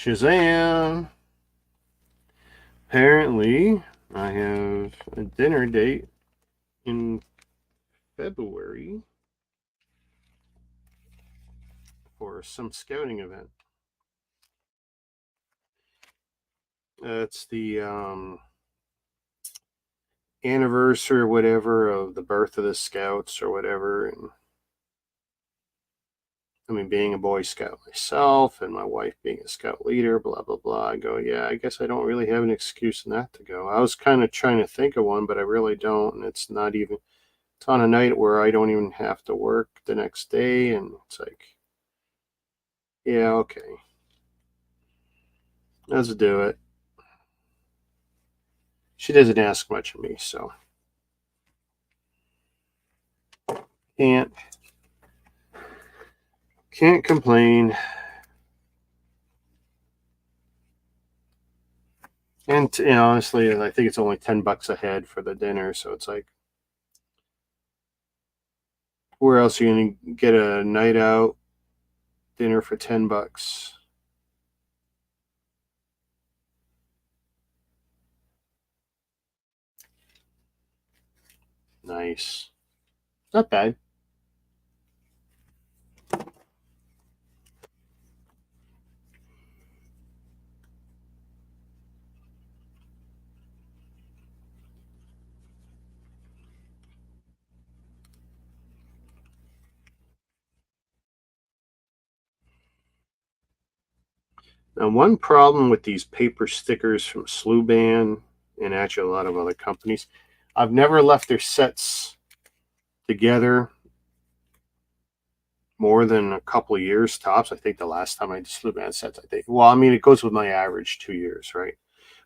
Shazam! Apparently, I have a dinner date in February for some scouting event. It's the anniversary or whatever of the birth of the Scouts or whatever. And I mean, being a Boy Scout myself and my wife being a Scout leader, blah, blah, blah. I go, yeah, I guess I don't really have an excuse not to go. I was kind of trying to think of one, but I really don't. And it's not even, it's on a night where I don't even have to work the next day. And it's like, yeah, okay. Let's do it. She doesn't ask much of me, so can't complain. And honestly, I think it's only $10 a head for the dinner, so it's like, where else are you gonna get a night out dinner for $10? Nice, not bad. Now, one problem with these paper stickers from Sluban and actually a lot of other companies, I've never left their sets together more than a couple of years tops. I think the last time I did Sluban sets, well, I mean, it goes with my average 2 years, right?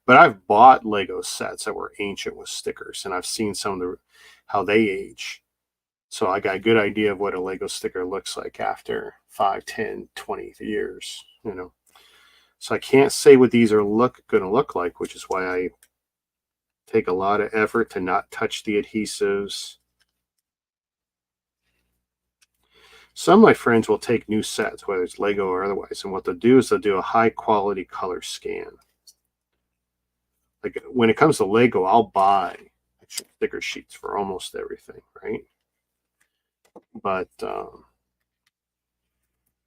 But I've bought Lego sets that were ancient with stickers, and I've seen some of how they age. So I got a good idea of what a Lego sticker looks like after 5, 10, 20 years, you know. So I can't say what these are going to look like, which is why I take a lot of effort to not touch the adhesives. Some of my friends will take new sets, whether it's Lego or otherwise, and what they'll do is they'll do a high quality color scan. Like when it comes to Lego, I'll buy extra sticker sheets for almost everything, right? But for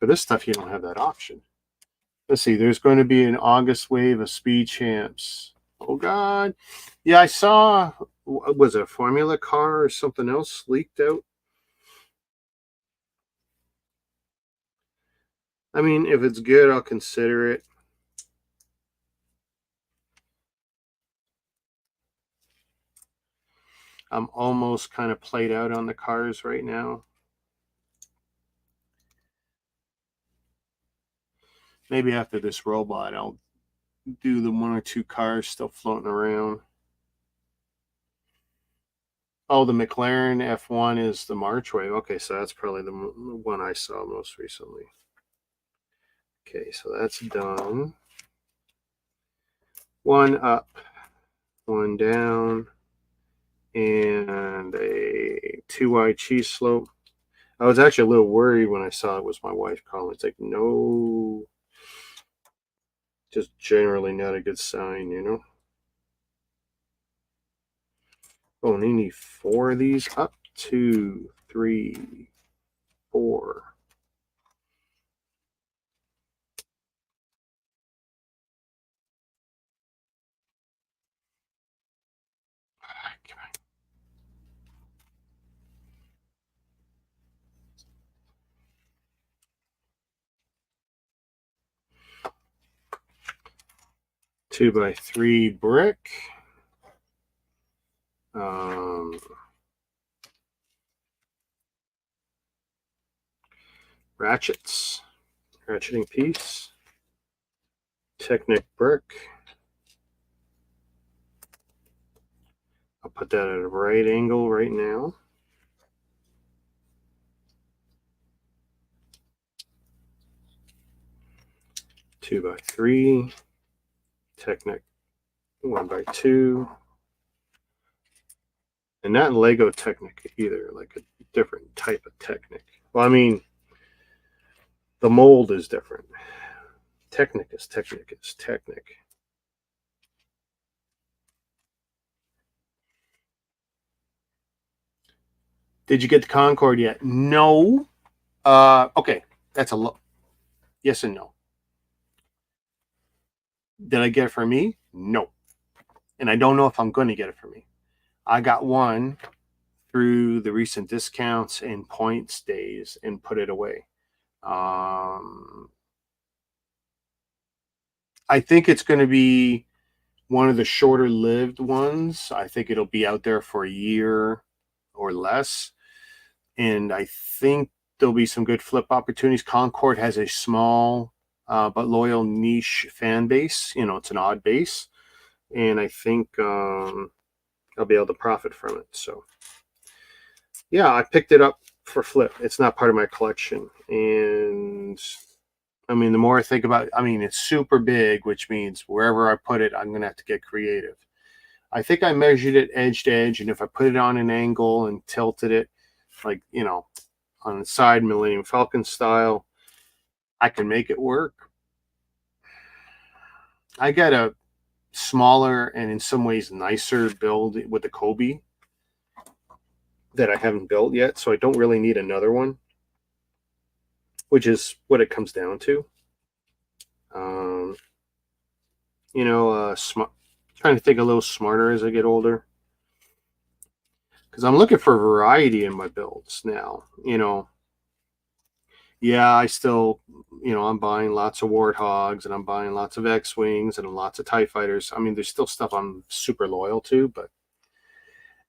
this stuff, you don't have that option. Let's see, there's going to be an August wave of speed champs. Oh, God. Yeah, I saw, was it a Formula car or something else leaked out? I mean, if it's good, I'll consider it. I'm almost kind of played out on the cars right now. Maybe after this robot, I'll do the 1 or 2 cars still floating around. Oh, the McLaren F1 is the March wave. Okay, so that's probably the one I saw most recently. Okay, so that's done. 1 up, 1 down, and a 2 wide cheese slope. I was actually a little worried when I saw it was my wife calling. It's like, no, just generally not a good sign, you know. Oh, and you need 4 of these. Up, 2, 3, 4. Come on. Two by 3 brick. Ratchets. Ratcheting piece. Technic brick. I'll put that at a right angle right now. Two by 3. Technic 1 by 2. And not Lego Technic either, like a different type of Technic. Well, I mean, the mold is different. Technic is Technic. Did you get the Concorde yet? No. Okay, that's a yes and no. Did I get it for me? No. And I don't know if I'm going to get it for me. I got one through the recent discounts and points days and put it away. I think it's going to be one of the shorter lived ones. I think it'll be out there for a year or less. And I think there'll be some good flip opportunities. Concorde has a small but loyal niche fan base. You know, it's an odd base. And I think I'll be able to profit from it. So, yeah, I picked it up for flip. It's not part of my collection. And, I mean, the more I think about it, I mean, it's super big, which means wherever I put it, I'm going to have to get creative. I think I measured it edge to edge. And if I put it on an angle and tilted it, like, you know, on the side, Millennium Falcon style, I can make it work. I got a smaller and in some ways nicer build with the Kobe that I haven't built yet, so I don't really need another one, which is what it comes down to. You know, trying to think a little smarter as I get older, because I'm looking for variety in my builds now. You know, yeah, I still, you know, I'm buying lots of Warthogs and I'm buying lots of X-Wings and lots of TIE Fighters. I mean, there's still stuff I'm super loyal to, but,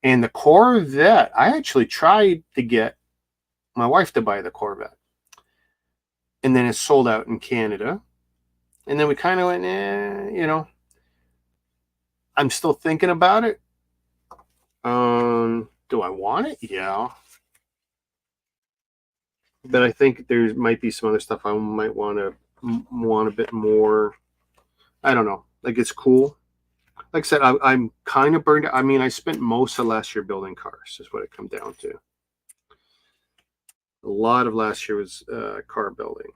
and the Corvette, I actually tried to get my wife to buy the Corvette. And then it sold out in Canada. And then we kind of went, you know, I'm still thinking about it. Do I want it? Yeah. But I think there might be some other stuff I might want a bit more. I don't know. Like, it's cool. Like I said, I'm kind of burned out. I mean, I spent most of last year building cars, is what it comes down to. A lot of last year was car building.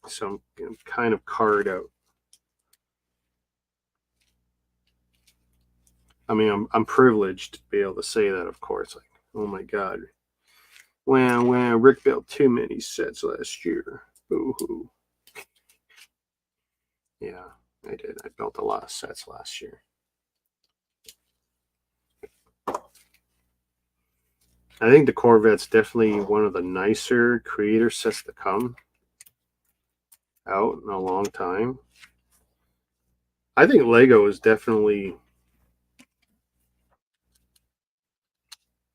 So I'm kind of carred out. I mean, I'm privileged to be able to say that, of course. Like, oh my God. When Rick built too many sets last year. Boo-hoo. Yeah, I did. I built a lot of sets last year. I think the Corvette's definitely one of the nicer creator sets to come out in a long time. I think Lego is definitely,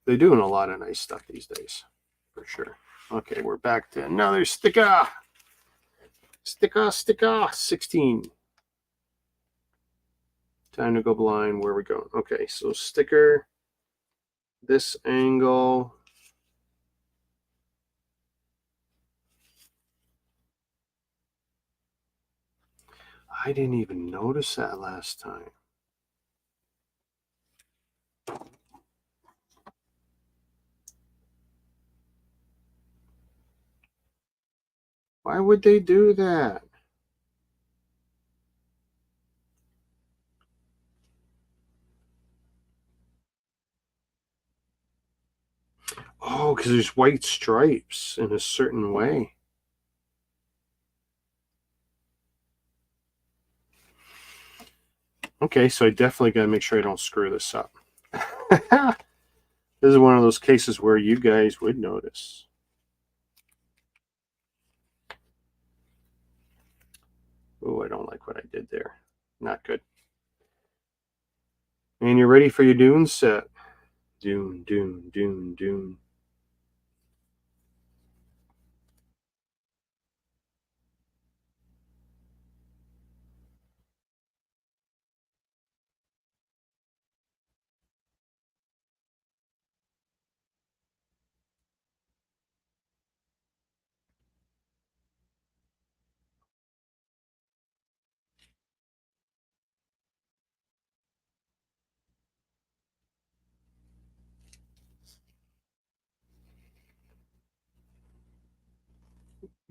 they're doing a lot of nice stuff these days, for sure. Okay, we're back to another sticker. Sticker, 16. Time to go blind. Where are we going? Okay, so sticker, this angle. I didn't even notice that last time. Why would they do that? Oh, because there's white stripes in a certain way. Okay, so I definitely got to make sure I don't screw this up. This is one of those cases where you guys would notice. Oh, I don't like what I did there. Not good. And you're ready for your Dune set. Dune, Dune, Dune, Dune.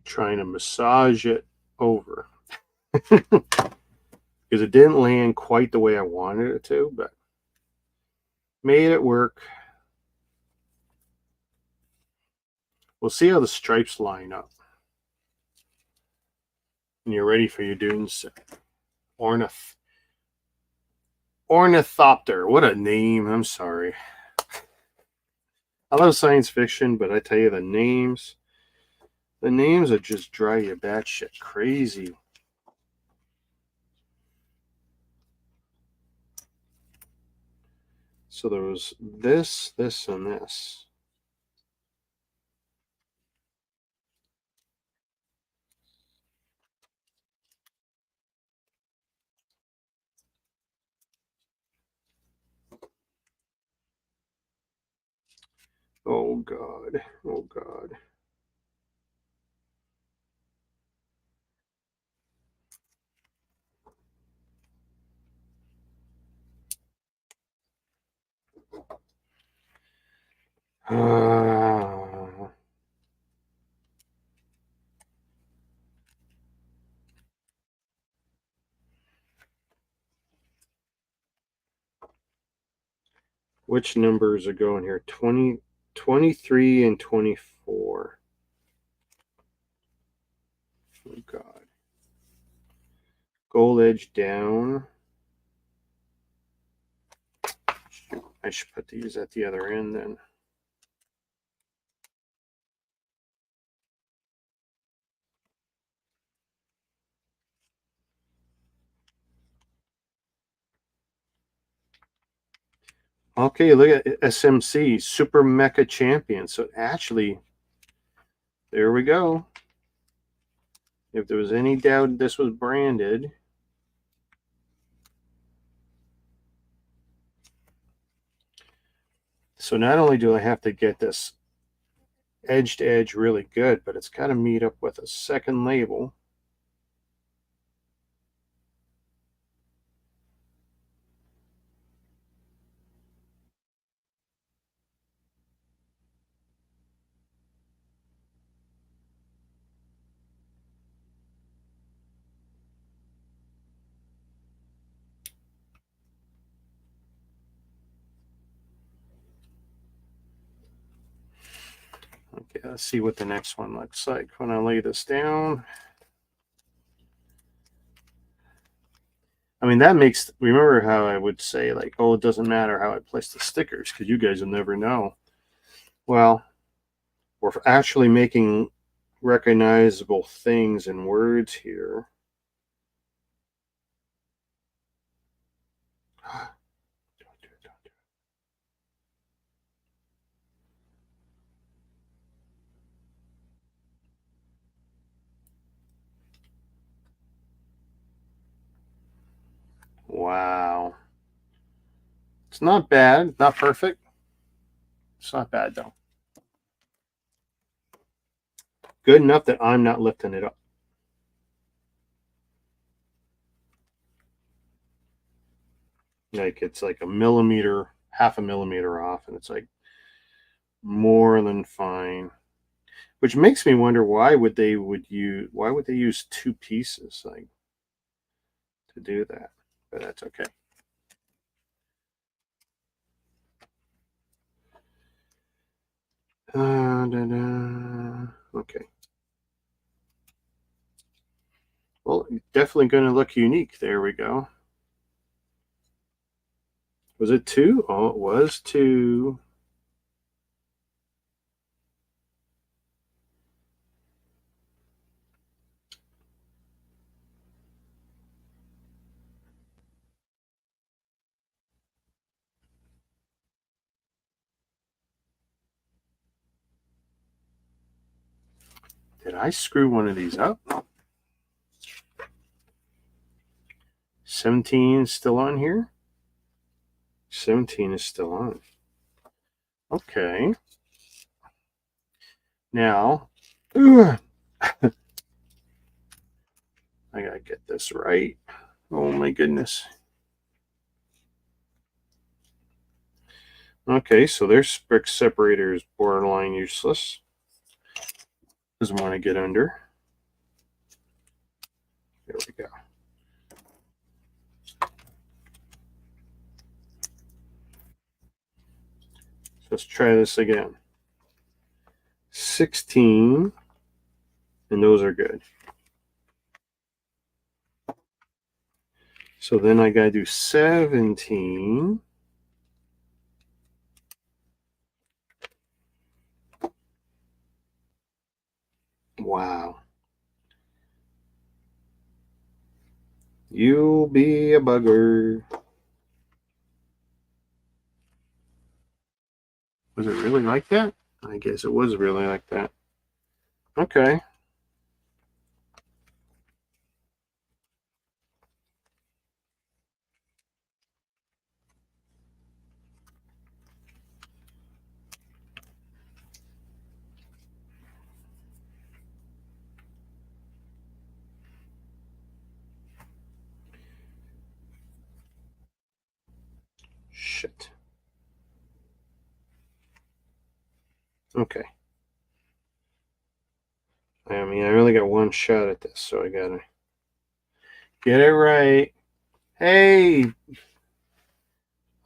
Trying to massage it over. because it didn't land quite the way I wanted it to, but made it work. We'll see how the stripes line up. And you're ready for your dunes. Ornithopter. What a name. I'm sorry. I love science fiction, but I tell you, the names are just drive you batshit crazy. So there was this, and this. Oh God. Oh God. Which numbers are going here? 20, 23 and 24. Oh God. Gold edge down. I should put these at the other end then. Okay, look at SMC, Super Mecha Champion. So actually, there we go. If there was any doubt this was branded, so not only do I have to get this edge to edge really good, but it's got to meet up with a second label. Okay, let's see what the next one looks like when I lay this down. I mean, that makes, remember how I would say, like, oh, it doesn't matter how I place the stickers because you guys will never know. Well, we're actually making recognizable things and words here. Wow. It's not bad, not perfect. It's not bad though. Good enough that I'm not lifting it up. Like it's like a millimeter, half a millimeter off, and it's like more than fine. Which makes me wonder why would they use two pieces like to do that? But that's okay. Okay. Well, definitely going to look unique. There we go. Was it two? Oh, it was two. Did I screw one of these up? 17 is still on here. 17 is still on. Okay. Now, I gotta get this right. Oh my goodness. Okay, so their brick separator is borderline useless. Doesn't want to get under. There we go. Let's try this again. 16, and those are good. So then I gotta do 17. Wow. You be a bugger. Was it really like that? I guess it was really like that. Okay. Shit. Okay. I mean, I only got one shot at this, so I gotta get it right. Hey,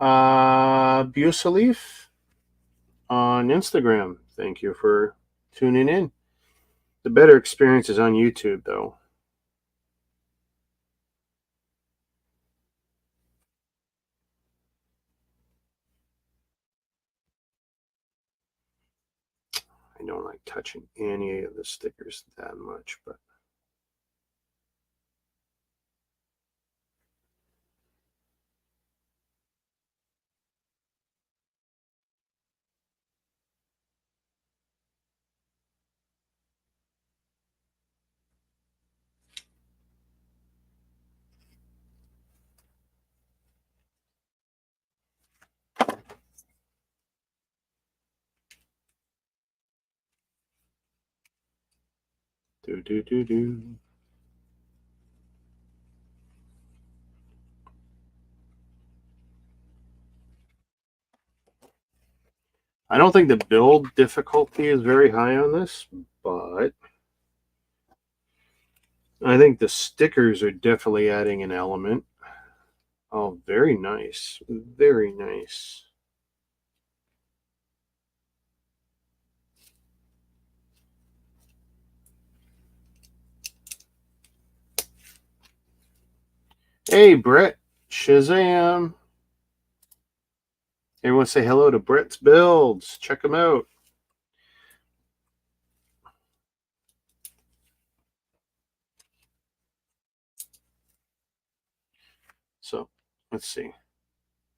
Busalif on Instagram. Thank you for tuning in. The better experience is on YouTube, though. I don't like touching any of the stickers that much, but do. I don't think the build difficulty is very high on this, but I think the stickers are definitely adding an element. Oh, very nice. Very nice. Hey, Brett. Shazam. Everyone say hello to Brett's Builds. Check them out. So, let's see.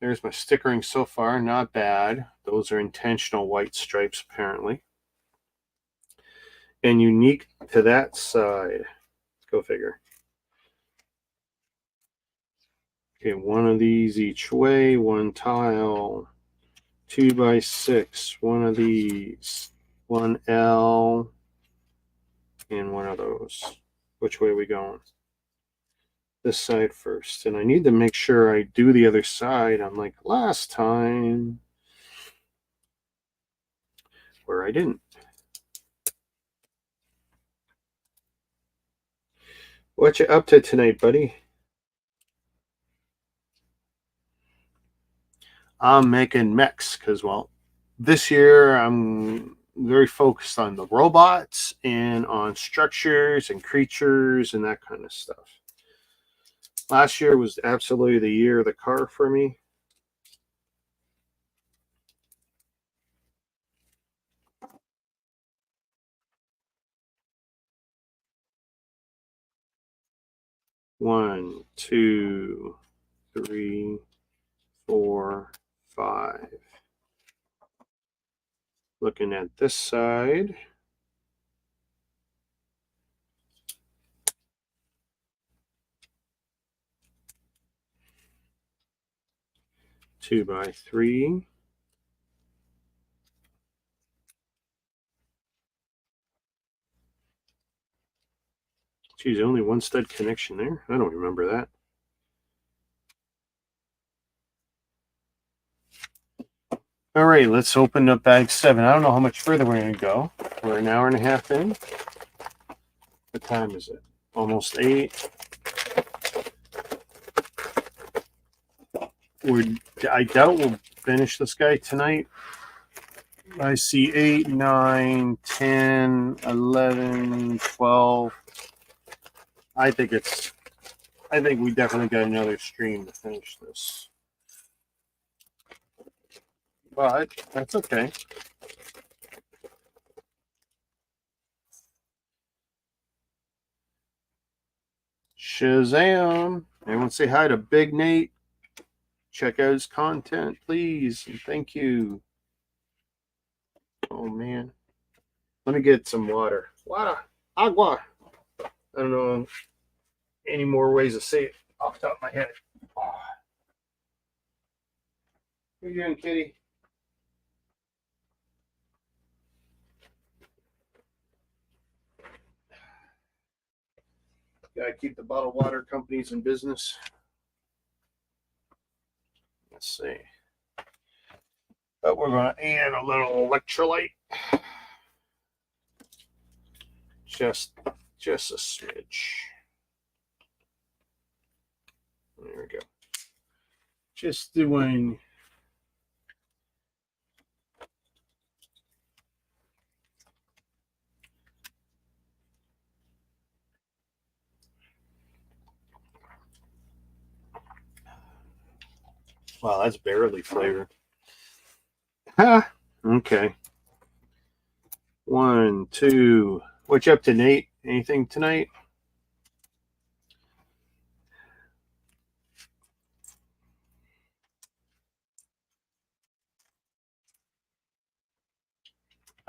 There's my stickering so far. Not bad. Those are intentional white stripes, apparently. And unique to that side. Go figure. Okay, one of these each way. One tile. 2x6. One of these. One L. And one of those. Which way are we going? This side first. And I need to make sure I do the other side unlike last time where I didn't. What you up to tonight, buddy? I'm making mechs because, well, this year I'm very focused on the robots and on structures and creatures and that kind of stuff. Last year was absolutely the year of the car for me. One, two, three, 4, 5. Looking at this side. Two by 3. Geez, only one stud connection there. I don't remember that. All right, let's open up bag 7. I don't know how much further we're going to go. We're an hour and a half in. What time is it? Almost 8. I doubt we'll finish this guy tonight. I see 8, 9, 10, 11, 12. I think we definitely got another stream to finish this. But that's okay. Shazam! Everyone say hi to Big Nate. Check out his content, please, and thank you. Oh man. Let me get some water. Water. Agua. I don't know any more ways to say it off the top of my head. Oh. What are you doing, kitty? Gotta keep the bottled water companies in business. Let's see. But we're gonna add a little electrolyte. Just a smidge. There we go. Just doing. Wow, that's barely flavored. Ha! Okay. 1, 2. What you up to, Nate? Anything tonight?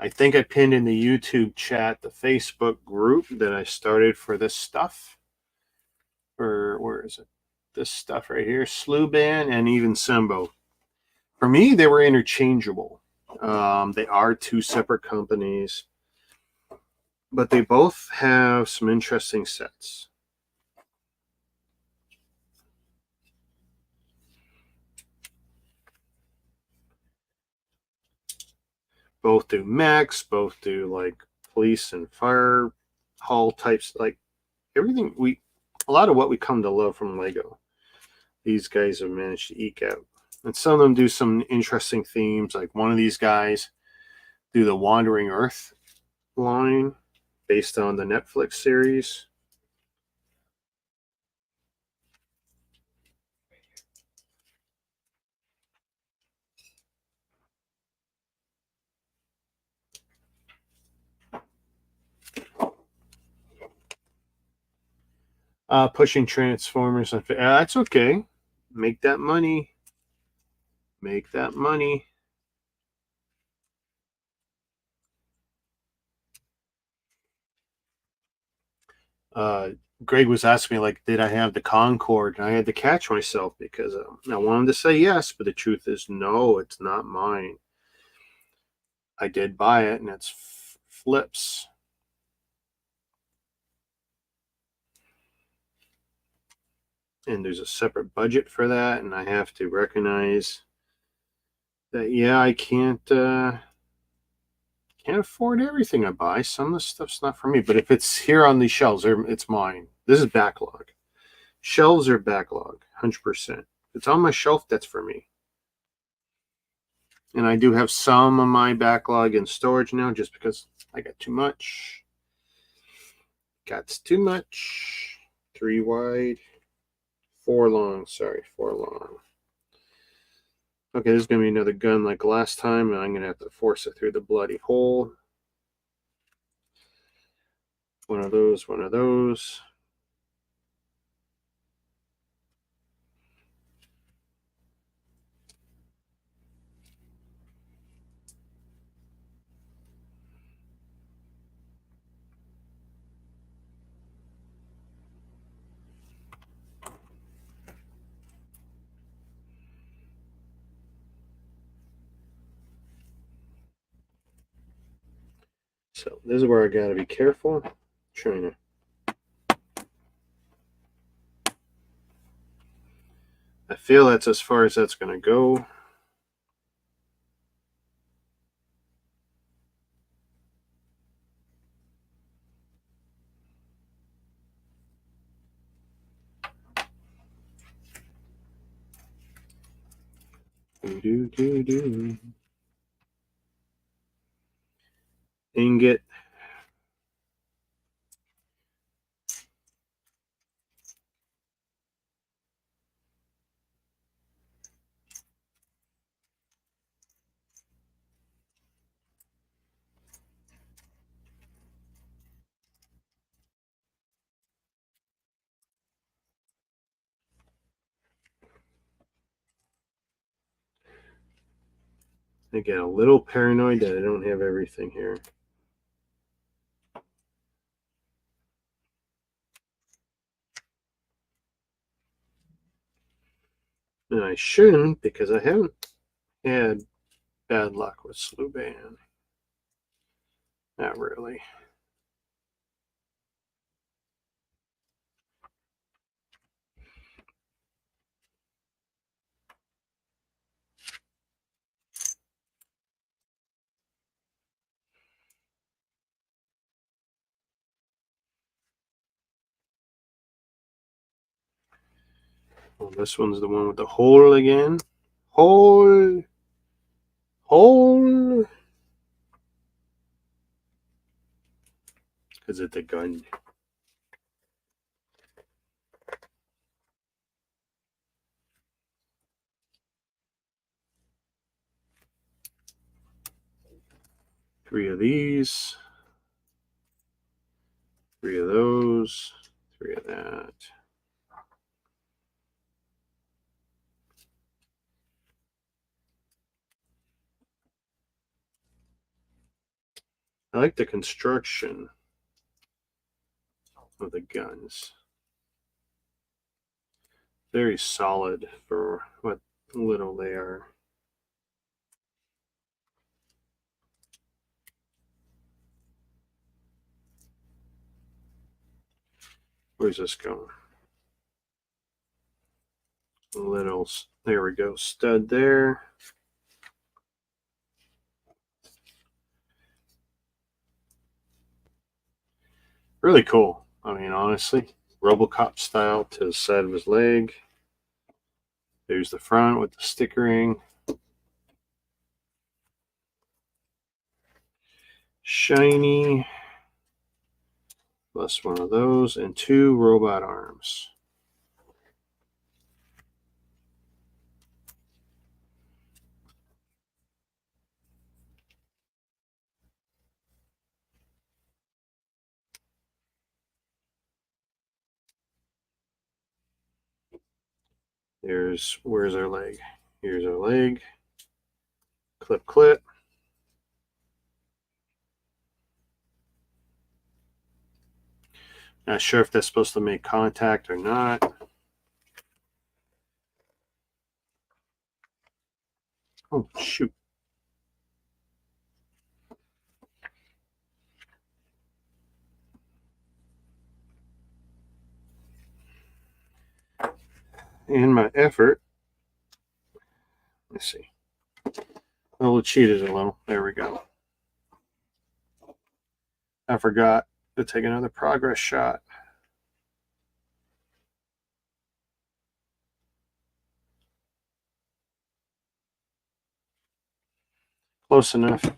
I think I pinned in the YouTube chat the Facebook group that I started for this stuff. Or where is it? This stuff right here. Sluban and even Sembo. For me, they were interchangeable. They are two separate companies, but they both have some interesting sets. Both do mechs, both do like police and fire hall types, like everything a lot of what we come to love from Lego. These guys have managed to eke out. And some of them do some interesting themes, like one of these guys do the Wandering Earth line based on the Netflix series. Pushing Transformers. That's okay. Make that money. Make that money. Greg was asking me, like, did I have the Concorde? And I had to catch myself because I wanted to say yes, but the truth is no, it's not mine. I did buy it, and it's Flips. And there's a separate budget for that, and I have to recognize that, yeah, I can't afford everything I buy. Some of the stuff's not for me, but if it's here on these shelves, it's mine. This is backlog. Shelves are backlog, 100%. If it's on my shelf, that's for me. And I do have some of my backlog in storage now just because I got too much. Got too much. 3 wide. 4 long. Sorry, 4 long. Okay, this is going to be another gun like last time, and I'm going to have to force it through the bloody hole. One of those, one of those. So this is where I got to be careful. Trying to. I feel that's as far as that's going to go. Do, do, do, do. ingot. I get a little paranoid that I don't have everything here. And I shouldn't, because I haven't had bad luck with Sluban. Not really. Well, this one's the one with the hole again. Hole. Hole. Because it's a gun. Three of these. Three of those. Three of that. I like the construction of the guns. Very solid for what little they are. Where's this going? Little, there we go, stud there. Really cool. I mean, honestly, Robocop style to the side of his leg. There's the front with the stickering. Shiny. Plus one of those and two robot arms. Where's our leg? Here's our leg. Clip, clip. Not sure if that's supposed to make contact or not. Oh, shoot. In my effort, let's see. Oh, it cheated a little. There we go. I forgot to take another progress shot. Close enough.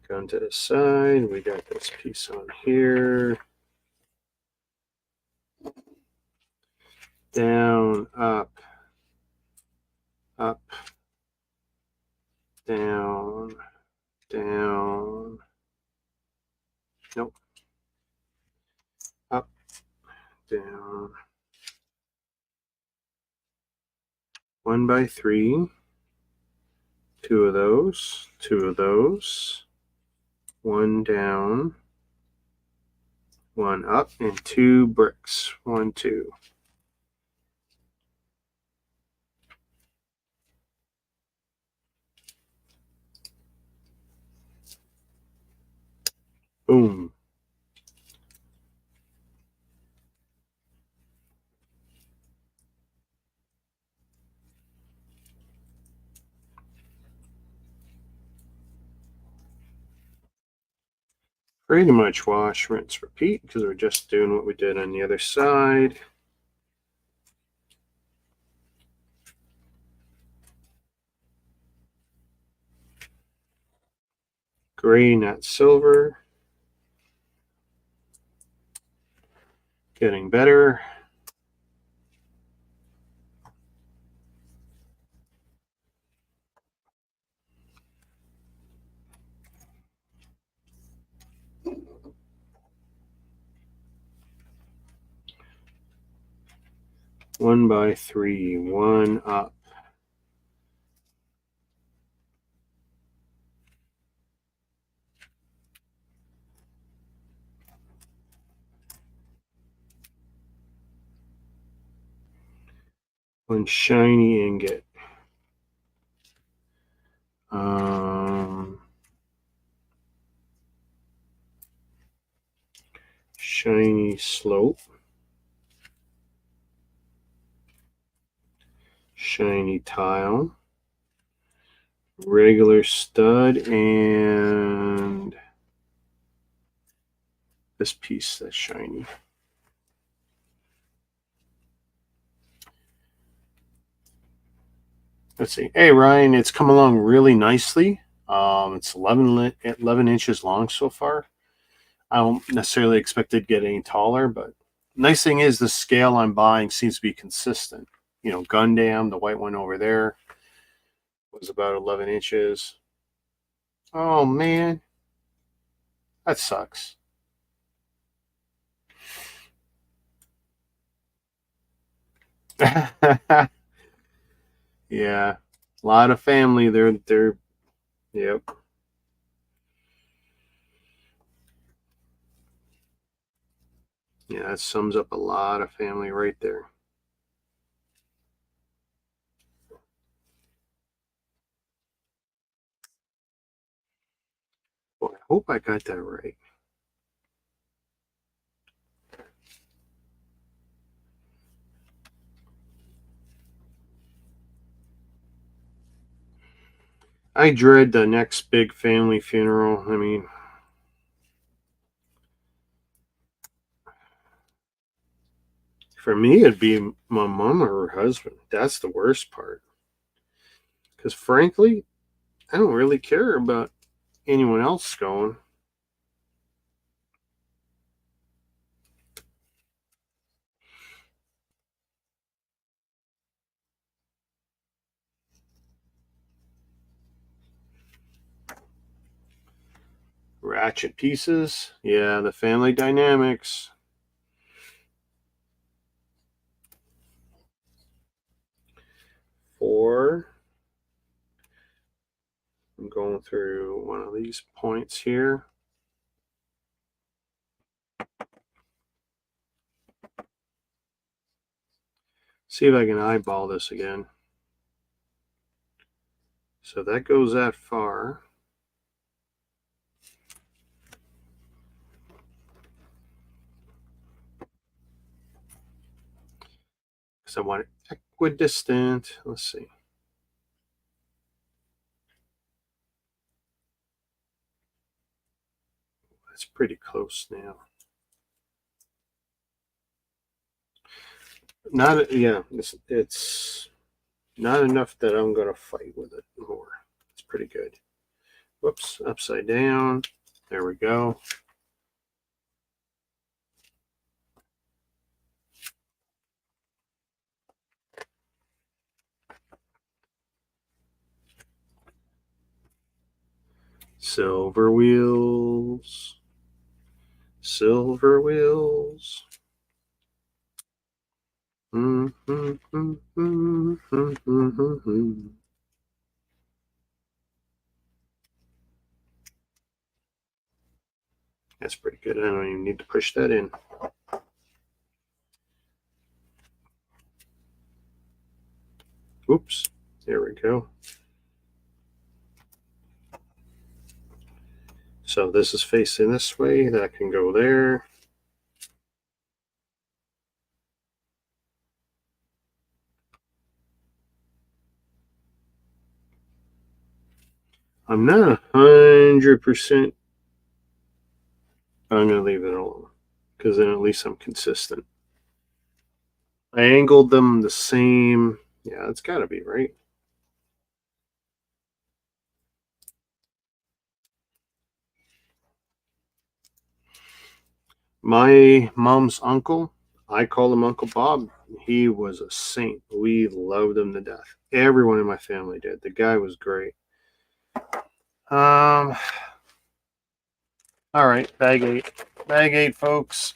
Going to the side. We got this piece on here. Down, up, up, down, down. Nope. Up, down. 1 by 3. 2 of those, 2 of those. 1 down, 1 up, and 2 bricks. 1, 2. Boom. Pretty much wash, rinse, repeat, because we're just doing what we did on the other side. Gray, not silver. Getting better. One by three, one up. One shiny ingot. Shiny slope. Shiny tile. Regular stud, and this piece that's shiny. Let's see. Hey, Ryan, it's come along really nicely. It's 11 inches long so far. I don't necessarily expect it to get any taller, but nice thing is the scale I'm buying seems to be consistent. You know, Gundam, the white one over there, was about 11 inches. Oh, man. That sucks. Yeah. A lot of family. They're yep. Yeah, that sums up a lot of family right there. Boy, I hope I got that right. I dread the next big family funeral. I mean, for me, it'd be my mom or her husband. That's the worst part. Because frankly, I don't really care about anyone else going. Ratchet pieces. Yeah, the family dynamics. Four. I'm going through one of these points here. See if I can eyeball this again. So that goes that far. Because I want it equidistant. Let's see. That's pretty close now. Not, yeah, it's not enough that I'm going to fight with it more. It's pretty good. Whoops, upside down. There we go. Silver wheels. Silver wheels. That's pretty good. I don't even need to push that in. Oops. There we go. So this is facing this way. That can go there. I'm not 100% But I'm going to leave it alone because then at least I'm consistent. I angled them the same. Yeah, it's got to be right. My mom's uncle, I call him Uncle Bob. He was a saint. We loved him to death. Everyone in my family did. The guy was great. All right, bag 8. Bag 8, folks.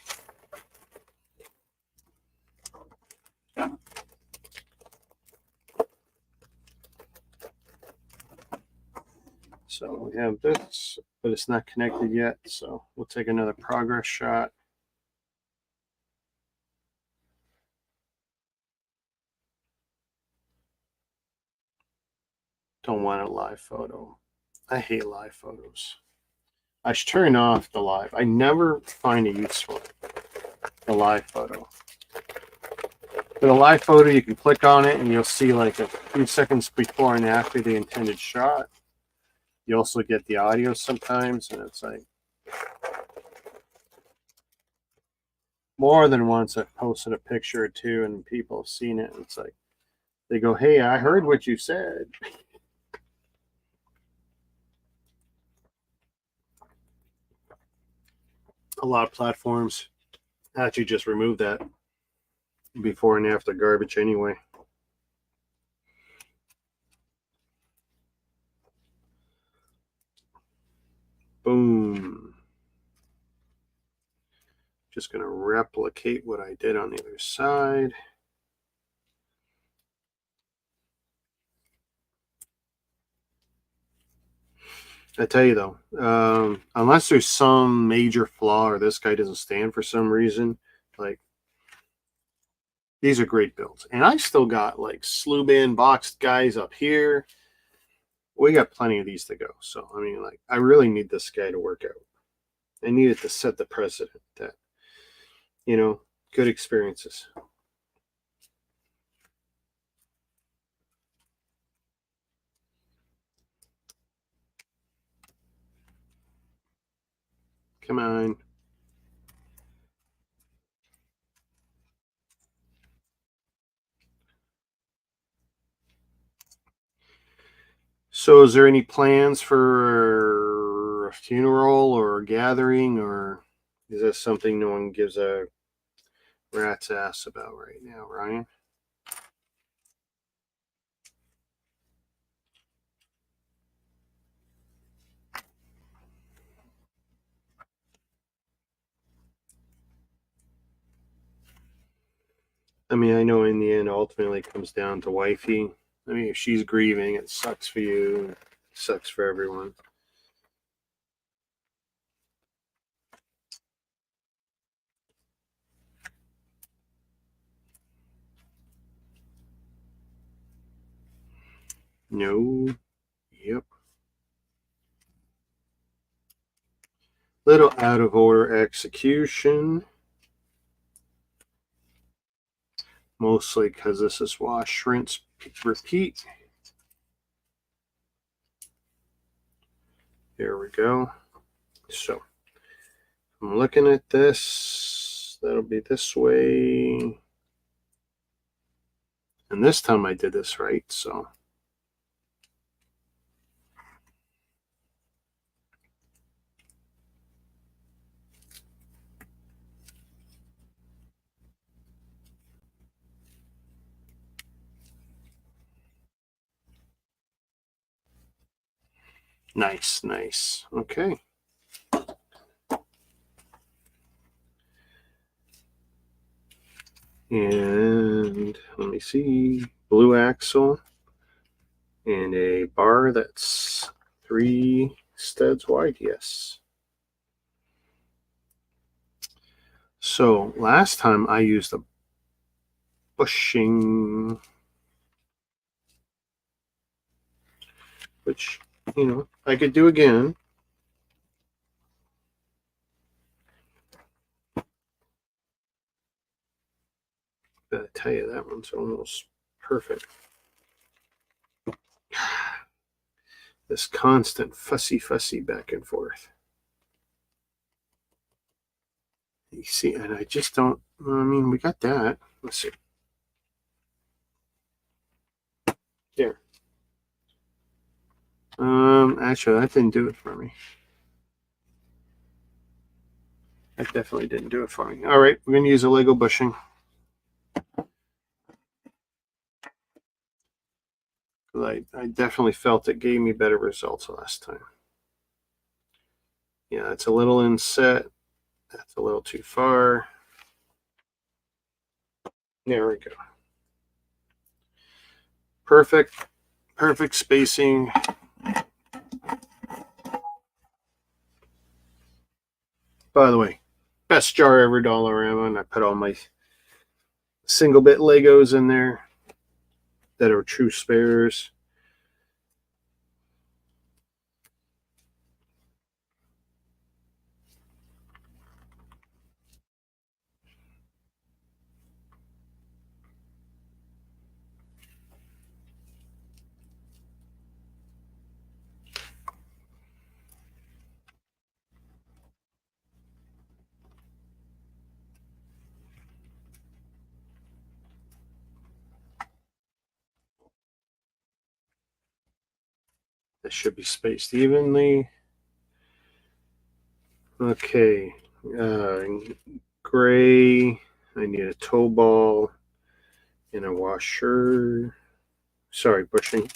So we have this, but it's not connected yet. So we'll take another progress shot. Don't want a live photo. I hate live photos. I should turn off the live. I never find a use for it. The live photo. For the live photo, you can click on it and you'll see like a few seconds before and after the intended shot. You also get the audio sometimes, and it's like more than once I've posted a picture or two and people have seen it. And it's like they go, "Hey, I heard what you said." A lot of platforms actually just remove that before and after garbage anyway. Boom. Just going to replicate what I did on the other side. I tell you though, unless there's some major flaw or this guy doesn't stand for some reason, like these are great builds. And I still got like Sluban boxed guys up here. We got plenty of these to go. So, I mean, like, I really need this guy to work out. I need it to set the precedent that, you know, good experiences. Come on. So is there any plans for a funeral or a gathering, or is this something no one gives a rat's ass about right now, Ryan? I mean, I know in the end, ultimately it comes down to wifey. I mean, if she's grieving, it sucks for you. It sucks for everyone. No. Yep. Little out of order execution. Mostly because this is wash, rinse, repeat. There we go. So I'm looking at this. That'll be this way. And this time I did this right, so. Nice, nice. Okay. And let me see. Blue axle. And a bar that's 3 studs wide, yes. So last time I used a bushing, which, you know, I could do again. But I tell you, that one's almost perfect. This constant fussy back and forth. You see, and I just don't, I mean, we got that. Let's see. There. Actually, that didn't do it for me. That definitely didn't do it for me. All right, we're going to use a Lego bushing. I definitely felt it gave me better results last time. Yeah, it's a little inset. That's a little too far. There we go. Perfect. Perfect spacing. By the way, best jar ever, Dollarama, and I put all my single bit Legos in there that are true spares. This should be spaced evenly. Okay, gray. I need a toe ball and a washer. Sorry, bushing.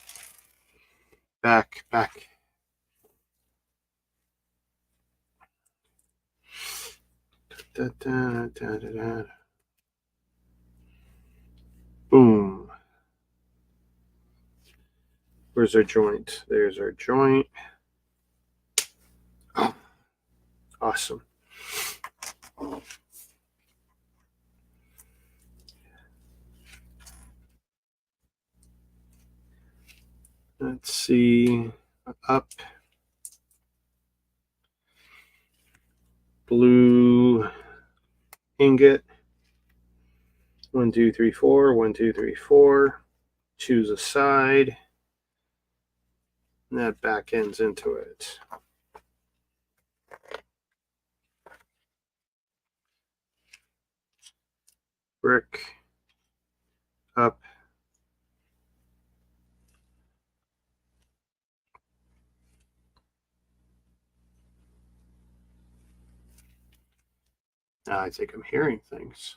Back. Da, da, da, da, da. Boom. Where's our joint? There's our joint. Oh, awesome. Let's see. Up. Blue ingot. 1, 2, 3, 4. 1, 2, 3, 4. Choose a side. And that back ends into it. Brick. Up. I think I'm hearing things.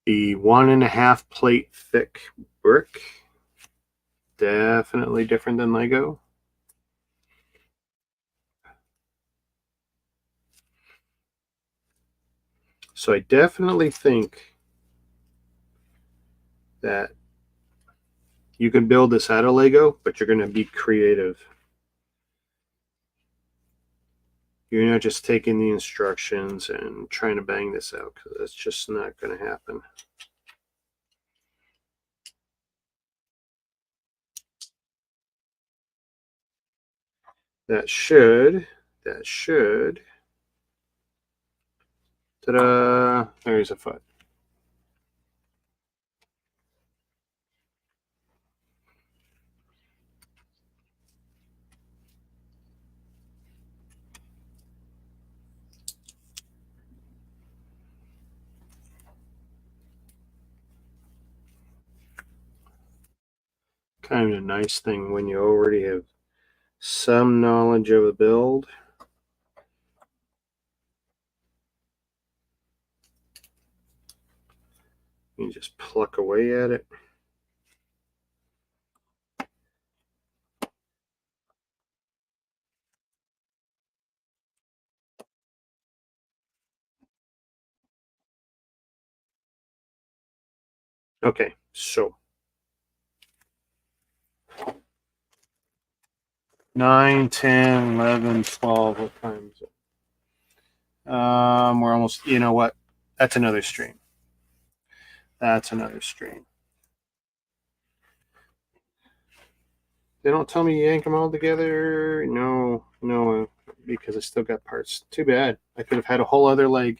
The 1.5 plate thick brick. Definitely different than Lego. So I definitely think that you can build this out of Lego, but you're going to be creative. You're not just taking the instructions and trying to bang this out, because that's just not going to happen. That should, ta-da, there's a foot. Kind of a nice thing when you already have some knowledge of a build. You just pluck away at it. Okay, so 9, 10, 11, 12, what time is it? We're almost, you know what? That's another stream. That's another stream. They don't tell me you yank them all together. No, because I still got parts. Too bad. I could have had a whole other leg.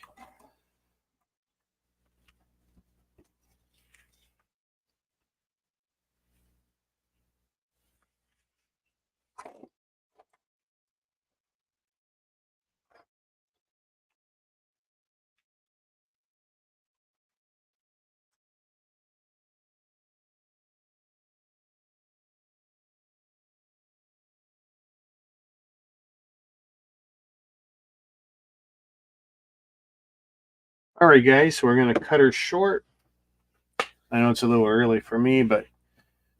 All right, guys, so we're going to cut her short. I know it's a little early for me, but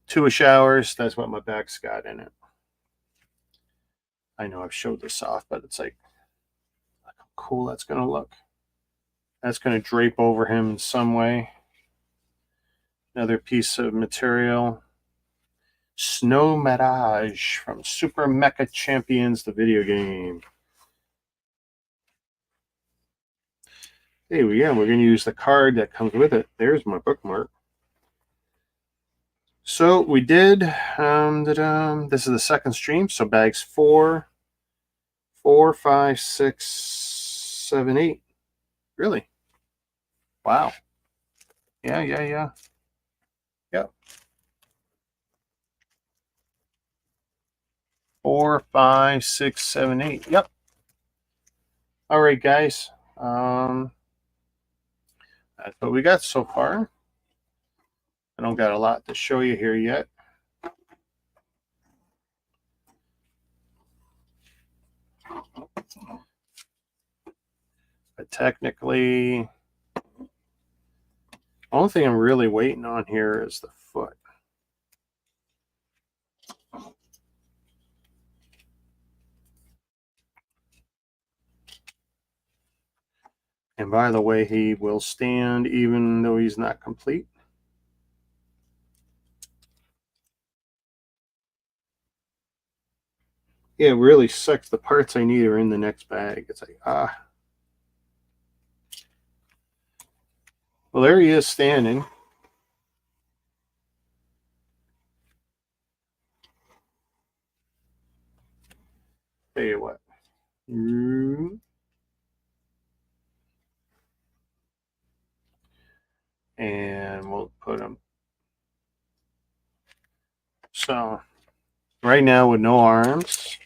2-ish hours, that's what my back's got in it. I know I've showed this off, but it's like how cool that's going to look. That's going to drape over him in some way. Another piece of material. Snow Mirage from Super Mecha Champions, the video game. Hey, yeah, we're going to use the card that comes with it. There's my bookmark. So we did, this is the second stream, so bags 4, 5, 6, 7, 8. Really? Wow. Yeah. Yep. 4, 5, 6, 7, 8. Yep. All right, guys. That's what we got so far. I don't got a lot to show you here yet. But technically, the only thing I'm really waiting on here is the foot. And by the way, he will stand even though he's not complete. Yeah, it really sucks. The parts I need are in the next bag. It's like, Well, there he is standing. Tell you what. And we'll put him. So, right now with no arms.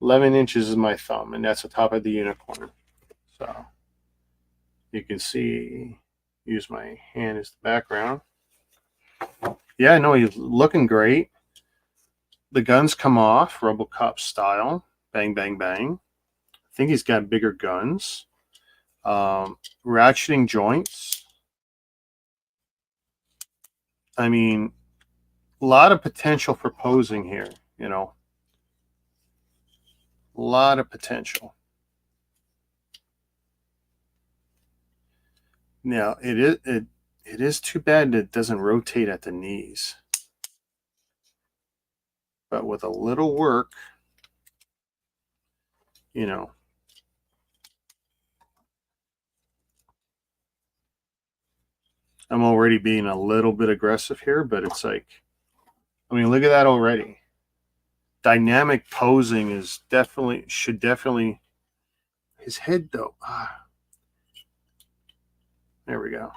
11 inches is my thumb, and that's the top of the unicorn. So, you can see, use my hand as the background. Yeah, no, he's looking great. The guns come off, RoboCop style. Bang, bang, bang. I think he's got bigger guns. Ratcheting joints. I mean, a lot of potential for posing here, you know. A lot of potential. Now, it is too bad that it doesn't rotate at the knees. But with a little work, you know. I'm already being a little bit aggressive here, but it's like, I mean, look at that already. Dynamic posing is should definitely, his head though. There we go.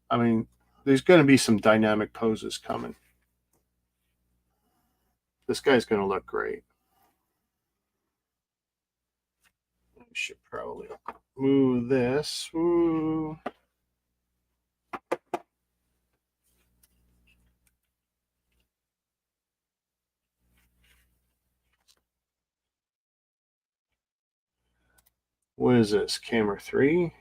I mean, there's going to be some dynamic poses coming. This guy's going to look great. I should probably move this. Woo. What is this? Camera 3?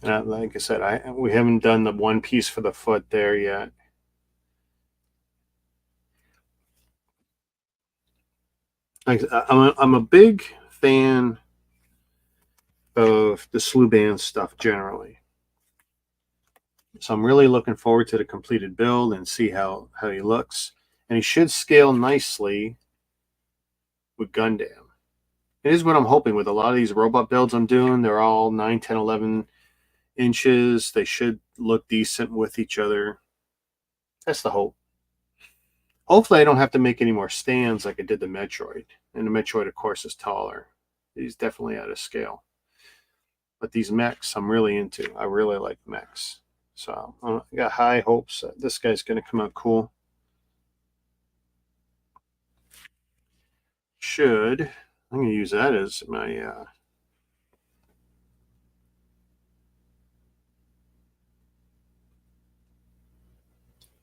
Like I said, we haven't done the one piece for the foot there yet. I'm a big fan of the Sluban stuff generally. So I'm really looking forward to the completed build and see how he looks. And he should scale nicely with Gundam. It is what I'm hoping with a lot of these robot builds I'm doing. They're all 9, 10, 11 inches. They should look decent with each other. That's the hope. Hopefully I don't have to make any more stands like I did the Metroid. And the Metroid, of course, is taller. He's definitely out of scale. But these mechs I'm really into. I really like mechs. So I got high hopes that this guy's going to come out cool. should. I'm going to use that as my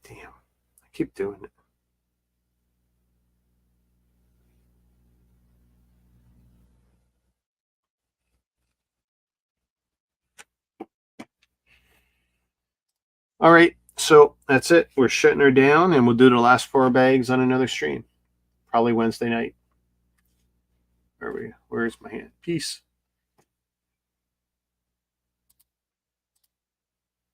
damn. I keep doing it. All right, so that's it. We're shutting her down, and we'll do the last 4 bags on another stream, probably Wednesday night. Where's my hand? Peace.